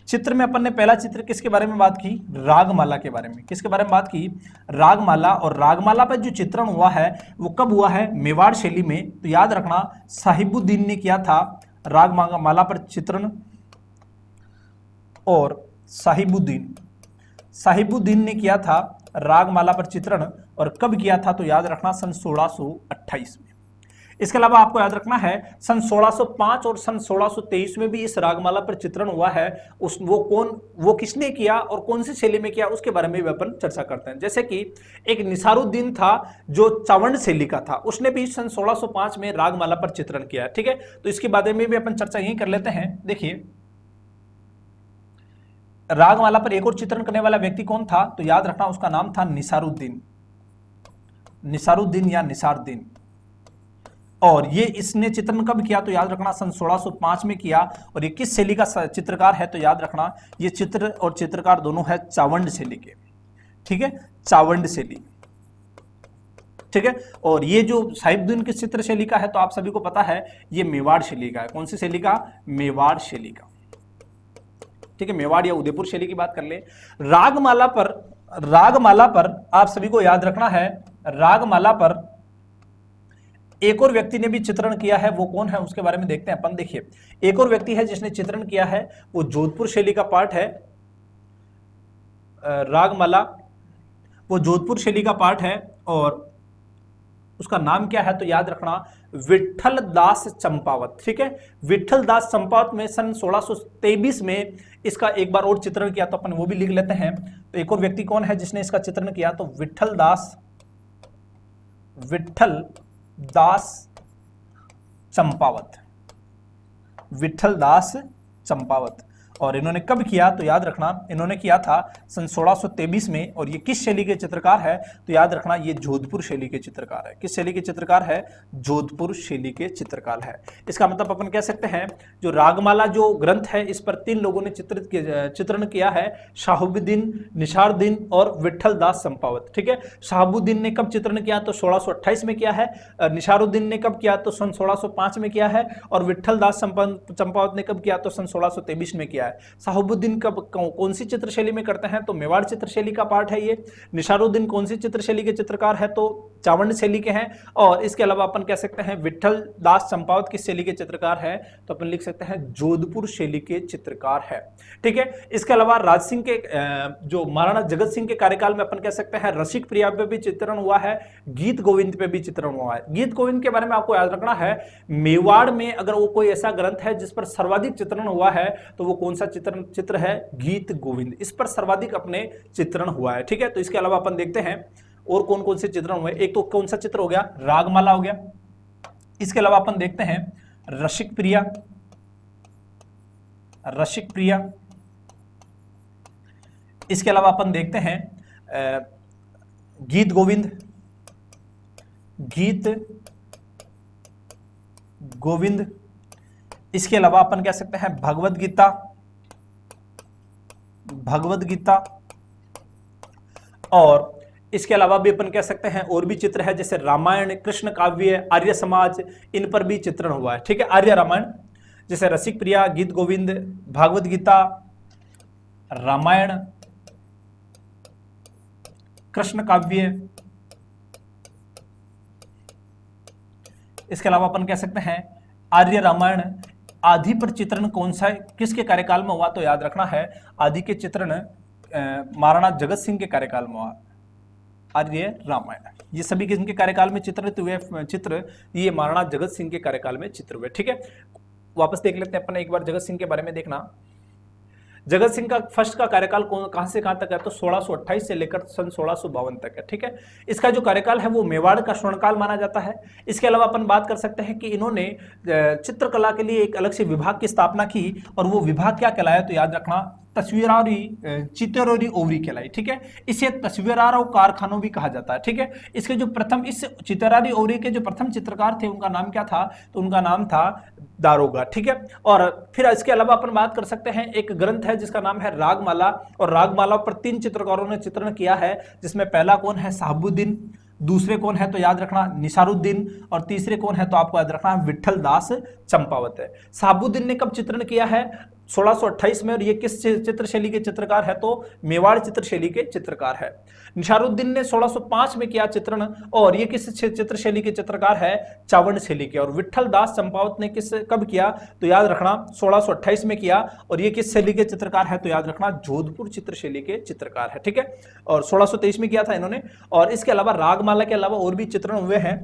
S1: चित्र में अपन ने पहला चित्र किसके बारे में बात की, रागमाला के बारे में। किसके बारे में बात की, रागमाला। और रागमाला पर जो चित्रण हुआ है वो कब हुआ है, मेवाड़ शैली में। तो याद रखना साहिबुद्दीन ने किया था रागमाला पर चित्रण, और साहिबुद्दीन ने किया था रागमाला पर चित्रण, और कब किया था, तो याद रखना सन 1628 में। इसके अलावा आपको याद रखना है सन 1605 और सन 1623 में भी इस रागमाला पर चित्रण हुआ है। वो किसने किया और कौन सी शैली में किया, उसके बारे में भी अपन चर्चा करते हैं। जैसे कि एक निसारुद्दीन था जो चावंड शैली का था, उसने भी सन 1605 में रागमाला पर चित्रण किया, ठीक है। तो इसके बारे में भी अपन चर्चा यही कर लेते हैं। देखिए, रागमाला पर एक और चित्रण करने वाला व्यक्ति कौन था, तो याद रखना उसका नाम था निसारुद्दीन या निसारुद्दीन। और ये इसने चित्रण कब किया तो याद रखना सन 1605 में किया। और ये किस शैली का चित्रकार है तो याद रखना ये चित्र और चित्रकार दोनों है चावंड शैली के, ठीक है, चावंड शैली, ठीक है। और ये जो साहिबुद्दीन किस चित्र शैली का है तो आप सभी को पता है ये मेवाड़ शैली का है। कौन सी शैली का? मेवाड़ शैली का, ठीक है, मेवाड़ या उदयपुर शैली की बात कर ले। रागमाला पर आप सभी को याद रखना है, रागमाला पर एक और व्यक्ति ने भी चित्रण किया है, वो कौन है उसके बारे में देखते हैं अपन। देखिए एक और व्यक्ति है जिसने चित्रण किया है, वो जोधपुर शैली का पार्ट है। रागमाला वो जोधपुर शैली का पार्ट है और उसका नाम क्या है तो याद रखना विट्ठल दास चंपावत, ठीक है। विट्ठल दास चंपावत में सन 1623 में इसका एक बार और चित्रण किया तो अपन वो भी लिख लेते हैं। तो एक और व्यक्ति कौन है जिसने इसका चित्रण किया तो विट्ठल दास चंपावत, विट्ठल दास चंपावत। और इन्होंने कब किया तो याद रखना इन्होंने किया था सन 1623 में। और ये किस शैली के चित्रकार है तो याद रखना ये जोधपुर शैली के चित्रकार है। किस शैली के चित्रकार है? जोधपुर शैली के चित्रकार है। इसका मतलब अपन कह सकते हैं जो रागमाला जो ग्रंथ है इस पर 3 लोगों ने चित्रण किया है, शहाबुद्दीन, निसारुद्दीन और विट्ठल दास चंपावत, ठीक है। शहाबुद्दीन ने कब चित्रण किया तो 1628 में किया है। निसारुद्दीन ने कब किया तो सन 1605 में किया है। और विट्ठल दास चंपावत ने कब किया तो सन 1623 में किया है। शहाबुद्दीन कब कौन सी चित्रशैली में करते हैं तो मेवाड़ चित्रशैली का पार्ट है ये। निसारुद्दीन कौन सी चित्रशैली के चित्रकार है तो चावंड शैली के हैं। और इसके अलावा अपन कह सकते हैं विट्ठल दास चंपावत किस शैली के चित्रकार है तो अपन लिख सकते हैं जोधपुर शैली के चित्रकार है, ठीक है। इसके अलावा राज सिंह के जो महाराणा जगत सिंह के कार्यकाल में अपन कह सकते हैं रसिक प्रिया पे भी चित्रण हुआ है, गीत गोविंद पे भी चित्रण हुआ है। गीत गोविंद के बारे में आपको याद रखना है मेवाड़ में अगर वो कोई ऐसा ग्रंथ है जिस पर सर्वाधिक चित्रण हुआ है तो वो कौन सा चित्र है? गीत गोविंद। इस पर सर्वाधिक अपने चित्रण हुआ है, ठीक है। तो इसके अलावा अपन देखते हैं और कौन कौन से चित्रण हुए। एक तो कौन सा चित्र हो गया? रागमाला हो गया। इसके अलावा अपन देखते हैं रसिक प्रिया, रसिक प्रिया। इसके अलावा अपन देखते हैं गीत गोविंद, गीत गोविंद। इसके अलावा अपन कह सकते हैं भगवद गीता, भगवद गीता। और इसके अलावा भी अपन कह सकते हैं और भी चित्र है जैसे रामायण, कृष्ण काव्य, आर्य समाज, इन पर भी चित्रण हुआ है, ठीक है। आर्य रामायण जैसे रसिक प्रिया, गीत गोविंद, भागवत गीता, रामायण, कृष्ण काव्य। इसके अलावा अपन कह सकते हैं आर्य रामायण आदि पर चित्रण कौन सा किसके कार्यकाल में हुआ तो याद रखना है आदि के चित्रण महाराणा जगत सिंह के कार्यकाल में हुआ। आर्य रामायण ये सभी किसके कार्यकाल में चित्रित हुए चित्र? ये महाराणा जगत सिंह के कार्यकाल में चित्र हुए, ठीक है। वापस देख लेते हैं अपन एक बार जगत सिंह के बारे में। देखना जगत सिंह का फर्स्ट का कार्यकाल कहां से कहां तक है तो 1628 से लेकर सन 1652 तक है, ठीक है। इसका जो कार्यकाल है वो मेवाड़ का स्वर्णकाल माना जाता है। इसके अलावा अपन बात कर सकते हैं कि इन्होंने चित्रकला के लिए एक अलग से विभाग की स्थापना की और वो विभाग क्या कहलाया तो याद रखना चित्तौरी ओवरी कहलाई, ठीक है। इसे तस्वीरारो कारखानों भी कहा जाता है, ठीक है। इसके जो प्रथम इस चित्तौरी ओवरी के जो प्रथम चित्रकार थे उनका नाम क्या था तो उनका नाम था दारोगा, ठीक है। और फिर इसके अलावा अपन बात कर सकते हैं एक ग्रंथ है जिसका नाम है रागमाला। और रागमाला पर 3 चित्रकारों ने चित्रण किया है जिसमें पहला कौन है? शहाबुद्दीन, दूसरे कौन है तो याद रखना निसारुद्दीन और तीसरे कौन है तो आपको याद रखना विट्ठल दास चंपावत है। शहाबुद्दीन ने कब चित्रण किया है? 1628 में। और ये किस चित्रशैली के चित्रकार है तो मेवाड़ चित्रशैली के चित्रकार है। निसारुद्दीन ने 1605 में किया चित्रण और ये किस चित्रशैली के चित्रकार है? चावंड शैली के। और विट्ठल दास चंपावत ने कब किया तो याद रखना 1628 में किया। और ये किस शैली के चित्रकार है तो याद रखना जोधपुर चित्रशैली के चित्रकार है, ठीक है। और 1623 में किया था इन्होंने। और इसके अलावा रागमाला के अलावा और भी चित्रण हुए हैं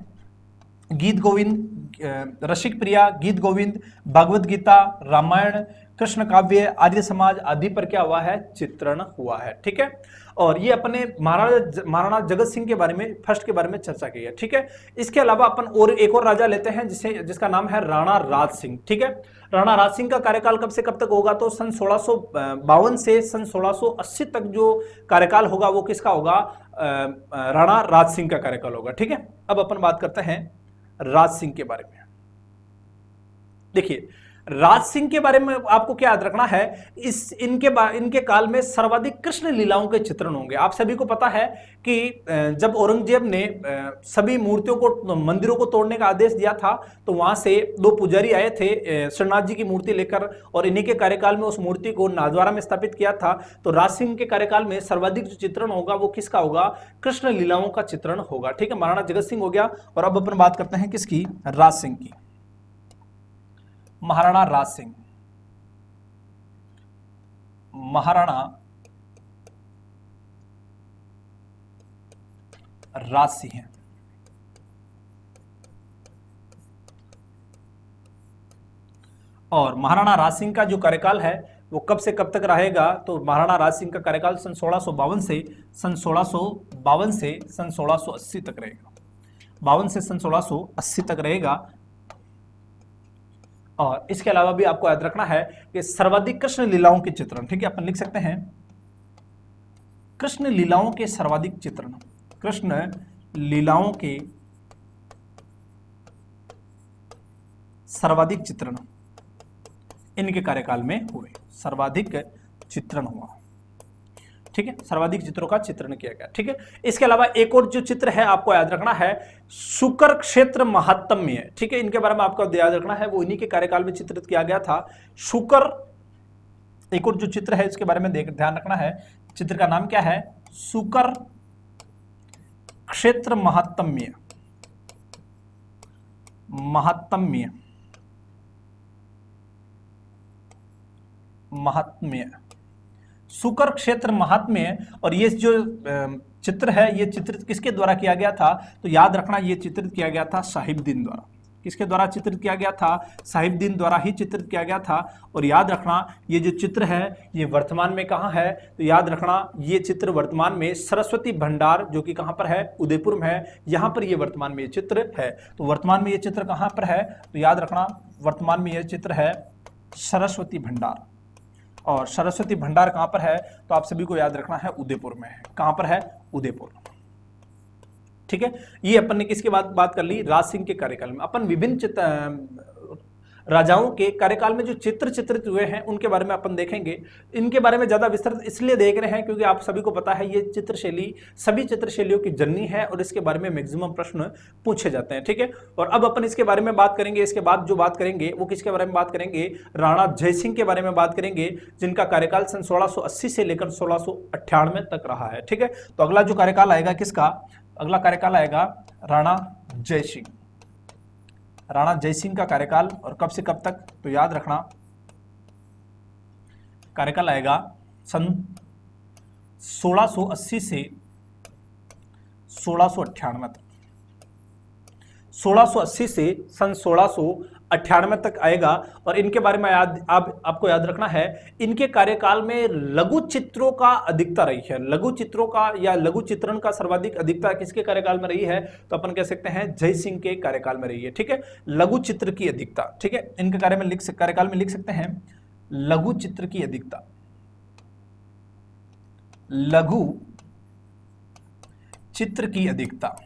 S1: गीत गोविंद, रसिक प्रिया, गीत गोविंद, भगवद गीता, रामायण, कृष्ण काव्य, आर्य समाज आदि पर क्या हुआ है? चित्रण हुआ है, ठीक है। और ये अपने महाराणा जगत सिंह के बारे में फर्स्ट के बारे में चर्चा की है, ठीक है। इसके अलावा अपन और एक और राजा लेते हैं जिसका नाम है राणा राज सिंह, ठीक है। राणा राज सिंह का कार्यकाल कब से कब तक होगा तो सन 1652 से सन 1680 तक जो कार्यकाल होगा वो किसका होगा? राणा राज सिंह का कार्यकाल होगा, ठीक है। अब अपन बात करते हैं राज सिंह के बारे में। देखिए, राज सिंह के बारे में आपको क्या याद रखना है, इनके काल में सर्वाधिक कृष्ण लीलाओं के चित्रण होंगे। आप सभी को पता है कि जब औरंगजेब ने सभी मूर्तियों को, मंदिरों को तोड़ने का आदेश दिया था, तो वहां से दो पुजारी आए थे श्रीनाथ जी की मूर्ति लेकर, और इन्हीं के कार्यकाल में उस मूर्ति को नाथद्वारा में स्थापित किया था। तो राज सिंह के कार्यकाल में सर्वाधिक जो चित्रण होगा वो किसका होगा, कृष्ण लीलाओं का चित्रण होगा। ठीक है, महाराणा जगत सिंह हो गया। और अब अपन बात करते हैं किसकी, राज सिंह की। महाराणा राज सिंह, महाराणा राज सिंह और महाराणा राज सिंह का जो कार्यकाल है वो कब से कब तक रहेगा, तो महाराणा राज सिंह का कार्यकाल सन 1652 से सन 1680 तक रहेगा। 52 से सन 1680 तक रहेगा। और इसके अलावा भी आपको याद रखना है कि सर्वाधिक कृष्ण लीलाओं के चित्रण, ठीक है, अपन लिख सकते हैं कृष्ण लीलाओं के सर्वाधिक चित्रण, कृष्ण लीलाओं के सर्वाधिक चित्रण इनके कार्यकाल में हुए, सर्वाधिक चित्रण हुआ। ठीक है, सर्वाधिक चित्रों का चित्रण किया गया। ठीक है, इसके अलावा एक और जो चित्र है आपको याद रखना है, शुकर क्षेत्र महात्म्य। ठीक है, इनके बारे में आपको याद रखना है, वो इन्हीं के कार्यकाल में चित्रित किया गया था। शुकर, एक और जो चित्र है इसके बारे में ध्यान रखना है, चित्र का नाम क्या है, शुकर क्षेत्र महात्म्य। महात्म्य, महात्म्य, शुकर क्षेत्र महात्म्य। और ये जो चित्र है ये चित्रित किसके द्वारा किया गया था, तो याद रखना ये चित्रित किया गया था साहिबदीन द्वारा। किसके द्वारा चित्रित किया गया था, साहिबदीन द्वारा ही चित्रित किया गया था। और याद रखना ये जो चित्र है ये वर्तमान में कहाँ है, तो याद रखना ये चित्र वर्तमान में सरस्वती भंडार, जो कि कहाँ पर है, उदयपुर में है, यहाँ पर ये वर्तमान में ये चित्र है। तो वर्तमान में ये चित्र कहाँ पर है, तो याद रखना वर्तमान में ये चित्र है सरस्वती भंडार। और सरस्वती भंडार कहां पर है, तो आप सभी को याद रखना है उदयपुर में है। कहां पर है, उदयपुर। ठीक है, ये अपन ने किसके बात कर ली, राज सिंह के कार्यकाल में। अपन विभिन्न राजाओं के कार्यकाल में जो चित्र चित्रित हुए हैं उनके बारे में अपन देखेंगे। इनके बारे में ज्यादा विस्तृत इसलिए देख रहे हैं क्योंकि आप सभी को पता है ये चित्रशैली सभी चित्रशैलियों की जननी है और इसके बारे में मैक्सिमम प्रश्न पूछे जाते हैं। ठीक है, और अब अपन इसके बारे में बात करेंगे। इसके बाद जो बात करेंगे वो किसके बारे में बात करेंगे, राणा जयसिंह के बारे में बात करेंगे, जिनका कार्यकाल सन 1680 से लेकर 1698 तक रहा है। ठीक है, तो अगला जो कार्यकाल आएगा किसका, अगला कार्यकाल आएगा राणा जयसिंह। राणा जयसिंह का कार्यकाल और कब से कब तक, तो याद रखना कार्यकाल आएगा सन 1680 से 1698 तक। 1680 से सन 1698 तक आएगा। और इनके बारे में आपको याद रखना है, इनके कार्यकाल में लघु चित्रों का अधिकता रही है। लघु चित्रों का या लघु चित्रण का सर्वाधिक अधिकता किसके कार्यकाल में रही है, तो अपन कह सकते हैं जय सिंह के कार्यकाल में रही है। ठीक है, लघु चित्र की अधिकता। ठीक है, इनके कार्यकाल में लिख सकते हैं लघु चित्र की अधिकता, लघु चित्र की अधिकता,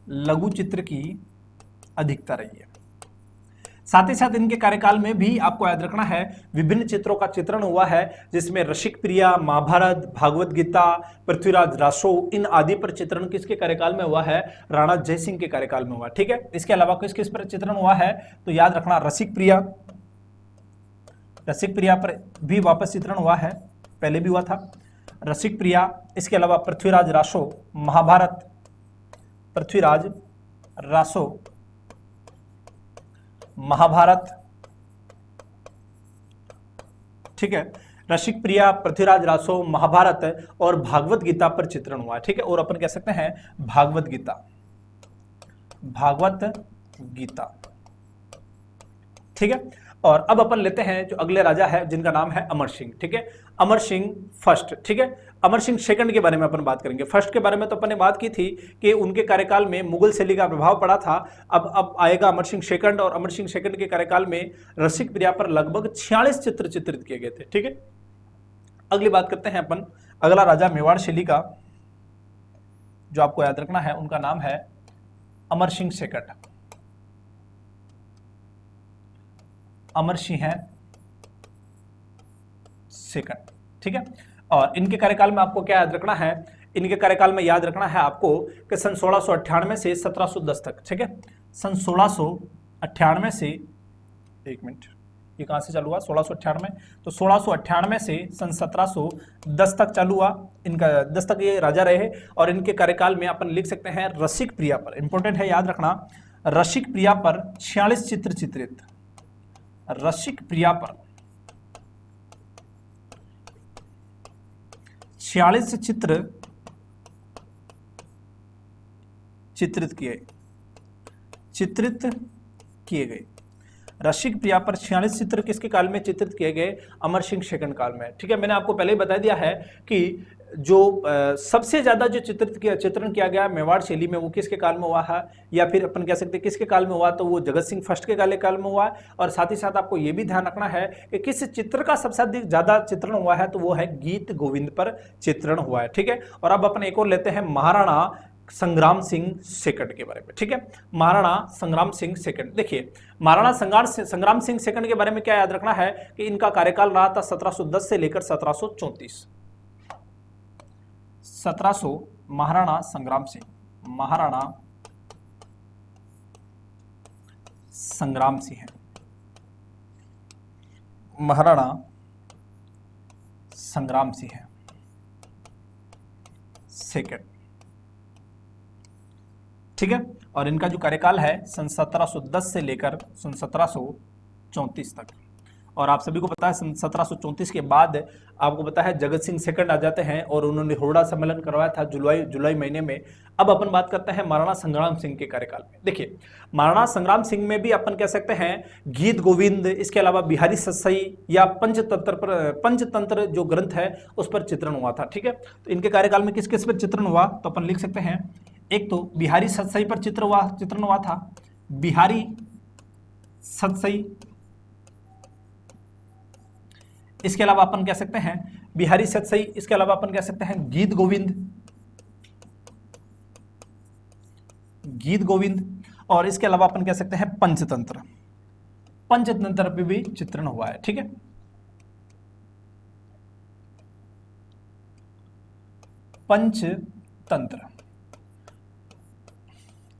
S1: लघु चित्र की अधिकता रही है। साथ ही साथ इनके कार्यकाल में भी आपको याद रखना है विभिन्न चित्रों का चित्रण हुआ है, जिसमें रसिक प्रिया, महाभारत, भागवत गीता, पृथ्वीराज रासो, इन आदि पर चित्रण किसके कार्यकाल में हुआ है, राणा जयसिंह के कार्यकाल में हुआ। ठीक है, इसके अलावा किस किस पर चित्रण हुआ है, तो याद रखना रसिक प्रिया, रसिक प्रिया पर भी वापस चित्रण हुआ है, पहले भी हुआ था रसिक प्रिया। इसके अलावा पृथ्वीराज रासो, महाभारत, पृथ्वीराज रासो, महाभारत। ठीक है, रसिक प्रिया, पृथ्वीराज रासो, महाभारत और भागवत गीता पर चित्रण हुआ है। ठीक है, और अपन कह सकते हैं भागवत गीता, भागवत गीता। ठीक है, और अब अपन लेते हैं जो अगले राजा है जिनका नाम है अमर सिंह। ठीक है, अमर सिंह फर्स्ट। ठीक है, अमर सिंह सेकंड के बारे में अपन बात करेंगे। फर्स्ट के बारे में तो अपन ने बात की थी कि उनके कार्यकाल में मुगल शैली का प्रभाव पड़ा था। अब आएगा अमर सिंह सेकंड, और अमर सिंह सेकंड के कार्यकाल में रसिक प्रिया पर लगभग 46 चित्र चित्रित किए गए थे। ठीक है, अगली बात करते हैं अपन अगला राजा मेवाड़ शैली का, जो आपको याद रखना है उनका नाम है अमर सिंह सेकंड, अमर सिंह सेकंड, ठीक है। और इनके कार्यकाल में आपको क्या याद रखना है, इनके कार्यकाल में याद रखना है आपको कि सन 1698 से 1710 तक, ठीक है। सन 1698 से, एक मिनट, ये कहां से चालू हुआ, 1698, तो 1698 से सन 1710 तक चालू हुआ इनका, 10 तक ये राजा रहे। और इनके कार्यकाल में अपन लिख सकते हैं रसिक प्रिया पर, इंपॉर्टेंट है याद रखना, रसिक प्रिया पर 46 चित्र चित्रित, रसिक प्रिया पर 46 चित्र चित्रित किए गए। रसिक प्रिया पर 46 चित्र किसके काल में चित्रित किए गए, अमर सिंह सेकंड काल में, ठीक है। मैंने आपको पहले ही बता दिया है कि जो सबसे ज्यादा जो चित्रण किया गया मेवाड़ शैली में वो किसके काल में हुआ है, या फिर अपन कह सकते हैं किसके काल में हुआ, तो वो जगत सिंह फर्स्ट के काल में हुआ है। और साथ ही साथ आपको ये भी ध्यान रखना है कि किस चित्र का सबसे ज्यादा चित्रण हुआ है, तो वो है गीत गोविंद पर चित्रण हुआ है, ठीक है। और अब अपन एक और लेते हैं महाराणा संग्राम सिंह सेकंड के बारे में, ठीक है। महाराणा संग्राम सिंह सेकंड, देखिए महाराणा संग्राम सिंह सेकंड के बारे में क्या याद रखना है कि इनका कार्यकाल रहा था 1710 से लेकर 1734। 1700 महाराणा संग्राम सिंह, महाराणा संग्राम सिंह, महाराणा संग्राम सिंह सेकंड, ठीक है। और इनका जो कार्यकाल है सन 1710 से लेकर सन 1734 तक। और आप सभी को पता है सन 1734 के बाद आपको पता है जगत सिंह सेकंड आ जाते हैं और उन्होंने होड़ा सम्मेलन करवाया था जुलाई महीने में। अब अपन बात करते हैं महाराणा संग्राम सिंह के कार्यकाल में। देखिए महाराणा संग्राम सिंह में भी अपन कह सकते हैं गीत गोविंद, इसके अलावा बिहारी सतसई या पंचतंत्र जो ग्रंथ है उस पर चित्रण हुआ था, ठीक है। तो इनके कार्यकाल में किस किस पर चित्रण हुआ, तो अपन लिख सकते हैं एक तो बिहारी सतसई पर चित्रण हुआ था, बिहारी सतसई। इसके अलावा अपन कह सकते हैं बिहारी सतसई, इसके अलावा अपन कह सकते हैं गीत गोविंद, और इसके अलावा अपन कह सकते हैं पंचतंत्र पे भी चित्रण हुआ है, ठीक है। पंचतंत्र,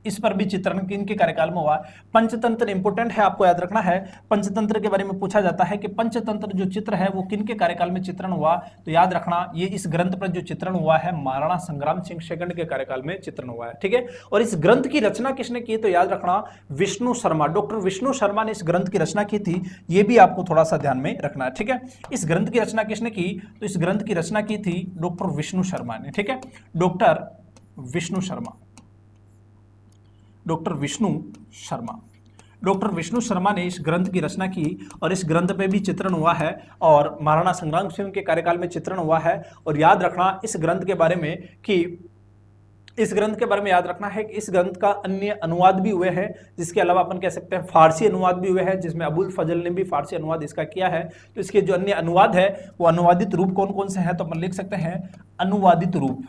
S1: इस पर भी चित्रण इनके कार्यकाल में हुआ। पंचतंत्र इंपोर्टेंट है, आपको याद रखना है। पंचतंत्र के बारे में पूछा जाता है कि पंचतंत्र जो चित्र है वो किनके कार्यकाल में चित्रण हुआ, तो याद रखना ये इस ग्रंथ पर जो चित्रण हुआ है महाराणा संग्राम सिंह सेकंड के कार्यकाल में चित्रण हुआ है, ठीक है। और इस ग्रंथ की रचना किसने की, तो याद रखना विष्णु शर्मा, डॉक्टर विष्णु शर्मा ने इस ग्रंथ की रचना की थी। ये भी आपको थोड़ा सा ध्यान में रखना है, ठीक है। इस ग्रंथ की रचना किसने की, तो इस ग्रंथ की रचना की थी डॉक्टर विष्णु शर्मा ने, ठीक है। डॉक्टर विष्णु शर्मा ने इस ग्रंथ की रचना की और इस ग्रंथ पे भी चित्रण हुआ है और महाराणा संग्राम सिंह के कार्यकाल में चित्रण हुआ है। और याद रखना इस ग्रंथ के बारे में याद रखना है कि इस ग्रंथ का अन्य अनुवाद भी हुए हैं, जिसके अलावा अपन कह सकते हैं फारसी अनुवाद भी हुए हैं, जिसमें अबुल फजल ने भी फारसी अनुवाद इसका किया है। तो इसके जो अन्य अनुवाद है वो अनुवादित रूप कौन कौन से हैं, तो अपन लिख सकते हैं अनुवादित रूप,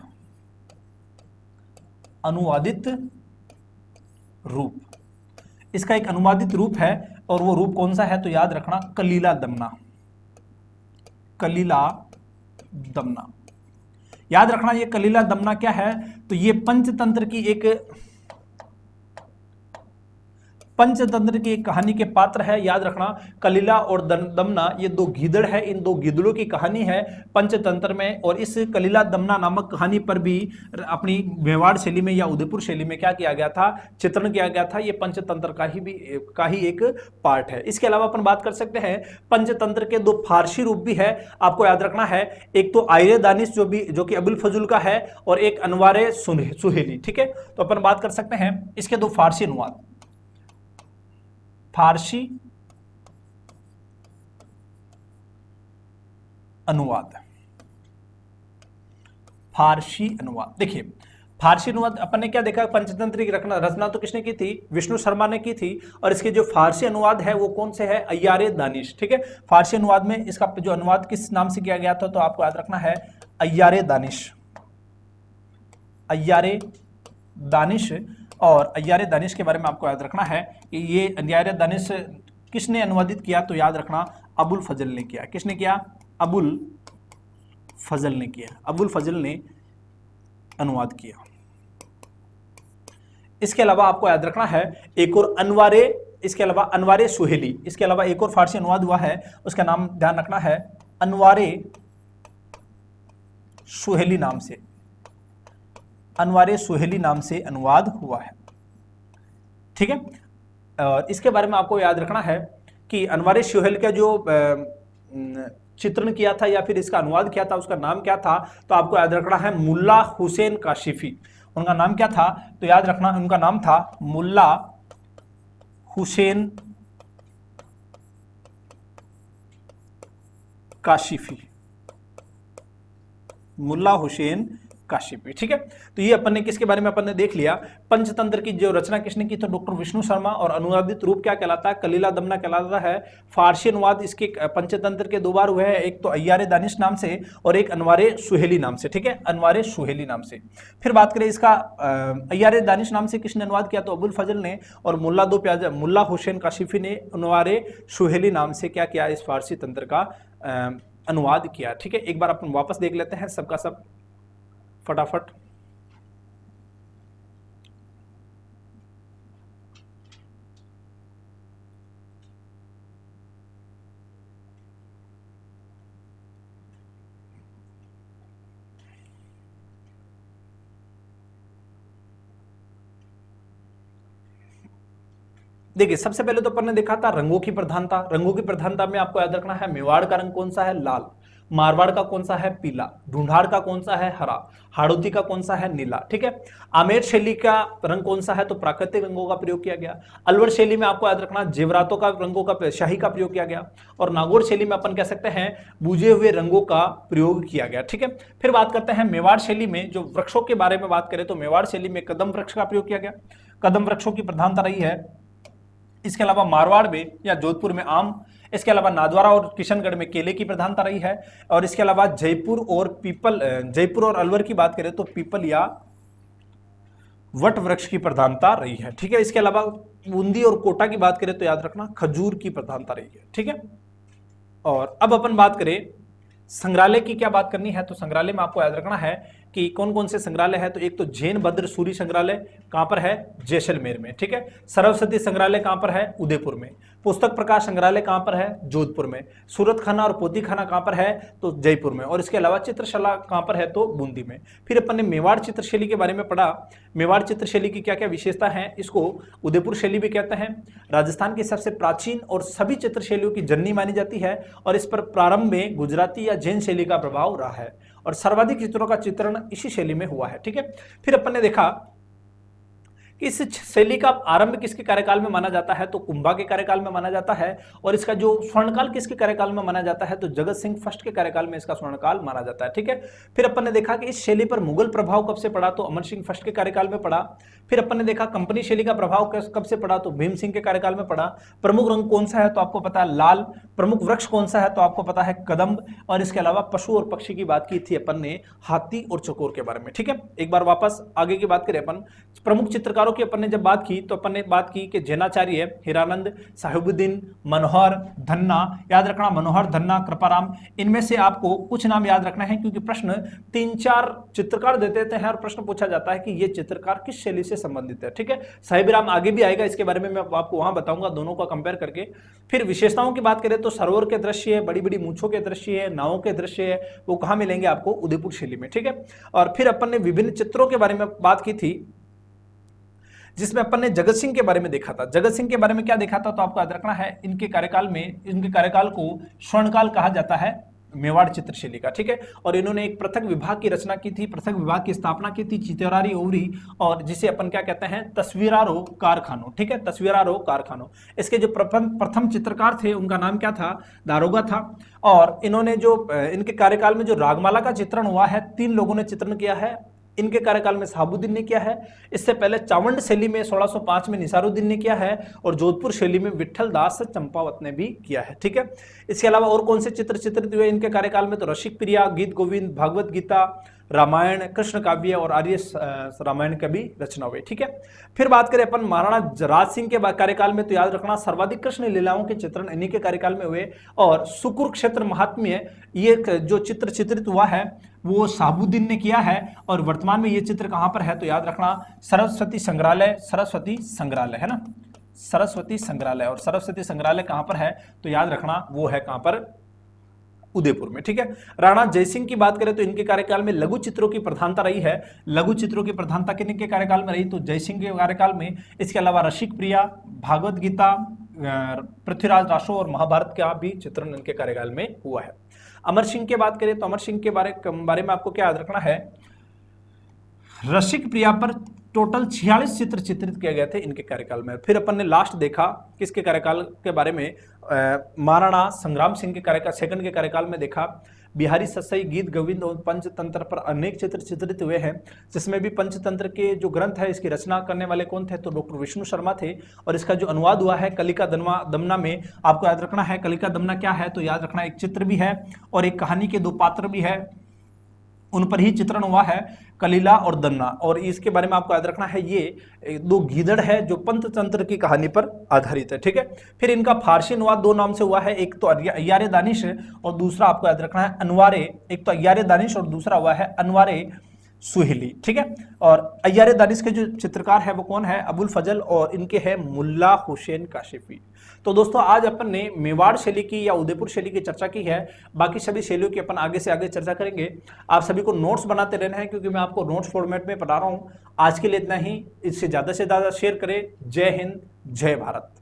S1: इसका एक अनुवादित रूप है और वो रूप कौन सा है, तो याद रखना कलीला दमना। याद रखना ये कलीला दमना क्या है, तो ये पंचतंत्र की एक कहानी के पात्र है। याद रखना कलीला और दमना ये दो गीदड़ है, इन दो गीदड़ों की कहानी है पंचतंत्र में। और इस कलीला दमना नामक कहानी पर भी अपनी मेवाड़ शैली में या उदयपुर शैली में क्या किया गया था, चित्रण किया गया था। ये पंचतंत्र का ही एक पार्ट है। इसके अलावा अपन बात कर सकते हैं पंचतंत्र के दो फारसी रूप भी है, आपको याद रखना है। एक तो आयरे दानिश जो कि अबुल फजल का है, और एक अनवारे सुहेली, ठीक है। तो अपन बात कर सकते हैं इसके दो फारसी अनुवाद। देखिए फारसी अनुवाद अपन ने क्या देखा, पंचतंत्र की रचना तो किसने की थी, विष्णु शर्मा ने की थी। और इसके जो फारसी अनुवाद है वो कौन से है, अय्यारे दानिश, ठीक है। फारसी अनुवाद में इसका जो अनुवाद किस नाम से किया गया था, तो आपको याद रखना है अय्यारे दानिश। और अय्यारे दानिश के बारे में आपको याद रखना है कि ये अय्यारे दानिश किसने अनुवादित किया, तो याद रखना अबुल फजल ने किया। किसने किया? अबुल फजल ने किया। अबुल फजल ने अनुवाद किया। इसके अलावा आपको याद रखना है एक और अनवारे, इसके अलावा अनवारे सुहेली, इसके अलावा एक और फारसी अनुवाद हुआ है, उसका नाम ध्यान रखना है अनवारे सुहेली नाम से। अनवारे सुहेली नाम से अनुवाद हुआ है, ठीक है। और इसके बारे में आपको याद रखना है कि अनवारे सुहेल का जो चित्रण किया था या फिर इसका अनुवाद किया था उसका नाम क्या था, तो आपको याद रखना है मुल्ला हुसैन काशिफी। उनका नाम क्या था, तो याद रखना उनका नाम था मुल्ला हुसैन काशिफी। मुल्ला हुसैन काशिफी, ठीक है। तो ये अपन ने किसके बारे में अपन ने देख लिया। पंचतंत्र की जो रचना किसने की, तो डॉक्टर विष्णु शर्मा। और अनुवादित रूप क्या कहलाता है? कलीला दमना कहलाता है। फारसी अनुवाद इसके पंचतंत्र के दो बार हुए हैं, एक तो अय्यारे दानिश नाम से और एक अनवारे सुहेली नाम से, ठीक है, अनवारे सुहेली नाम से। फिर बात करें इसका अय्यारे दानिश नाम से किसने अनुवाद किया, तो अबुल फजल ने। और मुल्ला हुसैन काशिफी ने अनवारे सुहेली नाम से क्या किया, इस फारसी तंत्र का अनुवाद किया, ठीक है। एक बार अपन वापस देख लेते हैं सबका सब फटाफट। देखिए सबसे पहले तो अपन ने देखा था रंगों की प्रधानता। रंगों की प्रधानता में आपको याद रखना है मेवाड़ का रंग कौन सा है, लाल। मारवाड़ का कौन सा है, पीला। ढूंढाड़ का कौन सा है, हरा। हाड़ौती का कौन सा है, नीला, ठीक है। आमेर शैली का रंग कौन सा है, तो प्राकृतिक रंगों का प्रयोग किया गया। अलवर शैली में आपको याद रखना जेवरातों का रंगों का शाही का प्रयोग किया गया। और नागौर शैली में अपन कह सकते हैं बूझे हुए रंगों का प्रयोग किया गया, ठीक है। फिर बात करते हैं मेवाड़ शैली में, जो वृक्षों के बारे में बात करें तो मेवाड़ शैली में कदम वृक्ष का प्रयोग किया गया। कदम वृक्षों की प्रधानता रही है। इसके अलावा मारवाड़ में या जोधपुर में आम, इसके अलावा नादवारा और किशनगढ़ में केले की प्रधानता रही है। और इसके अलावा जयपुर और अलवर की बात करें तो पीपल या वट वृक्ष की प्रधानता रही है, ठीक है। इसके अलावा बूंदी और कोटा की बात करें तो याद रखना खजूर की प्रधानता रही है, ठीक है। और अब अपन बात करें संग्रहालय की, क्या बात करनी है, तो संग्रहालय में आपको याद रखना है कि कौन कौन से संग्रहालय है। तो एक तो जैन भद्र सूरी संग्रहालय कहां पर है, जैसलमेर में, ठीक है। सरस्वती संग्रहालय कहां पर है, उदयपुर में। पुस्तक प्रकाश संग्रहालय कहां पर है, जोधपुर में। सूरत खाना और पोती खाना कहां पर है, तो जयपुर में। और इसके अलावा चित्रशाला कहां पर है, तो बूंदी में। फिर अपन ने मेवाड़ चित्रशैली के बारे में पढ़ा। मेवाड़ चित्रशैली की क्या क्या विशेषता है, इसको उदयपुर शैली भी कहते हैं। राजस्थान की सबसे प्राचीन और सभी चित्रशैलियों की जननी मानी जाती है। और इस पर प्रारंभ में गुजराती या जैन शैली का प्रभाव रहा है। और सर्वाधिक चित्रों का चित्रण इसी शैली में हुआ है, ठीक है। फिर अपन ने देखा कि इस शैली का आरंभ किसके कार्यकाल में माना जाता है, तो कुंभा के कार्यकाल में माना जाता है। और इसका जो स्वर्णकाल किसके कार्यकाल में माना जाता है, तो जगत सिंह फर्स्ट के कार्यकाल में इसका स्वर्णकाल माना जाता है, ठीक है। फिर अपन ने देखा कि इस शैली पर मुगल प्रभाव कब से पड़ा, तो अमर सिंह फर्स्ट के कार्यकाल में पड़ा। फिर अपन ने देखा कंपनी शैली का प्रभाव कब से पड़ा, तो भीम सिंह के कार्यकाल में पड़ा। प्रमुख रंग कौन सा है, तो आपको पता है लाल। प्रमुख वृक्ष कौन सा है, तो आपको पता है कदम्ब। और इसके अलावा पशु और पक्षी की बात की थी अपन ने हाथी और चकोर के बारे में, ठीक है। एक बार वापस आगे की बात करें अपन, प्रमुख चित्रकारों की अपन ने जब बात की तो अपन ने बात की कि जैनाचार्य, हीरानंद, साहिबुद्दीन, मनोहर, धन्ना। याद रखना मनोहर, धन्ना, कृपाराम, इनमें से आपको कुछ नाम याद रखना है क्योंकि प्रश्न 3-4 चित्रकार दे देते हैं और प्रश्न पूछा जाता है कि ये चित्रकार किस शैली से संबंधित है, ठीक है। साहिबराम आगे भी आएगा, इसके बारे में मैं आपको वहां बताऊंगा, दोनों को कंपेयर करके। फिर विशेषताओं की बात करें तो सरोवर के दृश्य है, बड़ी बड़ी मूंछों के दृश्य है, नावों के दृश्य है, वो कहां मिलेंगे आपको, उदयपुर शैली में, ठीक है। और फिर अपन ने विभिन्न चित्रों के बारे में बात की थी जिसमें अपन ने जगत सिंह के बारे में देखा था। जगत सिंह के बारे में क्या देखा था, तो आपको याद रखना है इनके कार्यकाल को स्वर्णकाल कहा जाता है मेवाड़ चित्रशैली का, ठीक है। और इन्होंने एक पृथक विभाग की रचना की थी, पृथक विभाग की स्थापना की थी चितौरारी ओवरी, और जिसे अपन क्या कहते हैं तस्वीरारो कारखानों, ठीक है, तस्वीरारो कारखानों। इसके जो प्रथम चित्रकार थे उनका नाम क्या था, दारोगा था। और इन्होंने जो इनके कार्यकाल में जो रागमाला का चित्रण हुआ है 3 लोगों ने चित्रण किया है, इनके कार्यकाल में शहाबुद्दीन ने किया है। इससे पहले चावंड शैली में 1605 में निसारुद्दीन ने किया है और जोधपुर शैली में विठल दास चंपावत ने भी किया है। ठीक है, इसके अलावा और कौन से चित्र चित्रित हुए इनके कार्यकाल में? तो रसिक प्रिया, गीत गोविंद, भागवत गीता, रामायण, कृष्ण काव्य और आर्य रामायण का भी रचना हुई। ठीक है, फिर बात करें अपन महाराणा राज सिंह के कार्यकाल में, तो याद रखना सर्वाधिक कृष्ण लीलाओं के चित्रण इन्हीं के कार्यकाल में हुए और सुकुरुक्षेत्र महात्म्य ये जो चित्र चित्रित हुआ है वो शहाबुद्दीन ने किया है और वर्तमान में ये चित्र कहां पर है? तो याद रखना सरस्वती संग्रहालय, सरस्वती संग्रहालय है ना, सरस्वती संग्रहालय। और सरस्वती संग्रहालय कहां पर है? तो याद रखना वो है कहां पर? उदयपुर में। ठीक है, राणा जयसिंह की बात करें तो इनके कार्यकाल में लघु चित्रों की प्रधानता रही है। लघु चित्रों की प्रधानता किनके कार्यकाल में रही? तो जयसिंह के कार्यकाल में। इसके अलावा रसिक प्रिया, भागवत गीता, पृथ्वीराज रासो और महाभारत का भी चित्रण इनके कार्यकाल में हुआ है। अमर सिंह की बात करें तो अमर सिंह के बारे में आपको क्या याद रखना है? रसिक प्रिया पर टोटल 46 चित्र चित्रित किए गए थे इनके कार्यकाल में। फिर अपन ने लास्ट देखा किसके कार्यकाल के बारे में? महाराणा संग्राम सिंह के कार्यकाल, सेकंड के कार्यकाल में देखा बिहारी ससाई, गीत गोविंद और पंचतंत्र पर अनेक चित्र चित्रित हुए हैं, जिसमें भी पंचतंत्र के जो ग्रंथ है इसकी रचना करने वाले कौन थे? तो डॉक्टर विष्णु शर्मा थे और इसका जो अनुवाद हुआ है कलिका दमना में, आपको याद रखना है कलिका दमना क्या है? तो याद रखना एक चित्र भी है और एक कहानी के दो पात्र भी है, उन पर ही चित्रण हुआ है, कलीला और दन्ना। और इसके बारे में आपको याद रखना है ये दो गीदड़ है जो पंचतंत्र की कहानी पर आधारित है। ठीक है, फिर इनका फारसी अनुवाद दो नाम से हुआ है, एक तो अय्यारे दानिश और दूसरा आपको याद रखना है अनवारे, एक तो अय्यारे दानिश और दूसरा हुआ है अनवारे सुहेली। ठीक है, और अय्यारे दानिश के जो चित्रकार है वो कौन है? अबुल फजल और इनके हैं मुल्ला हुसैन काशिफी। तो दोस्तों आज अपन ने मेवाड़ शैली की या उदयपुर शैली की चर्चा की है, बाकी सभी शैलियों की अपन आगे से आगे चर्चा करेंगे। आप सभी को नोट्स बनाते रहना है क्योंकि मैं आपको नोट्स फॉर्मेट में पढ़ा रहा हूँ। आज के लिए इतना ही, इससे ज़्यादा से ज़्यादा शेयर करें। जय हिंद, जय भारत।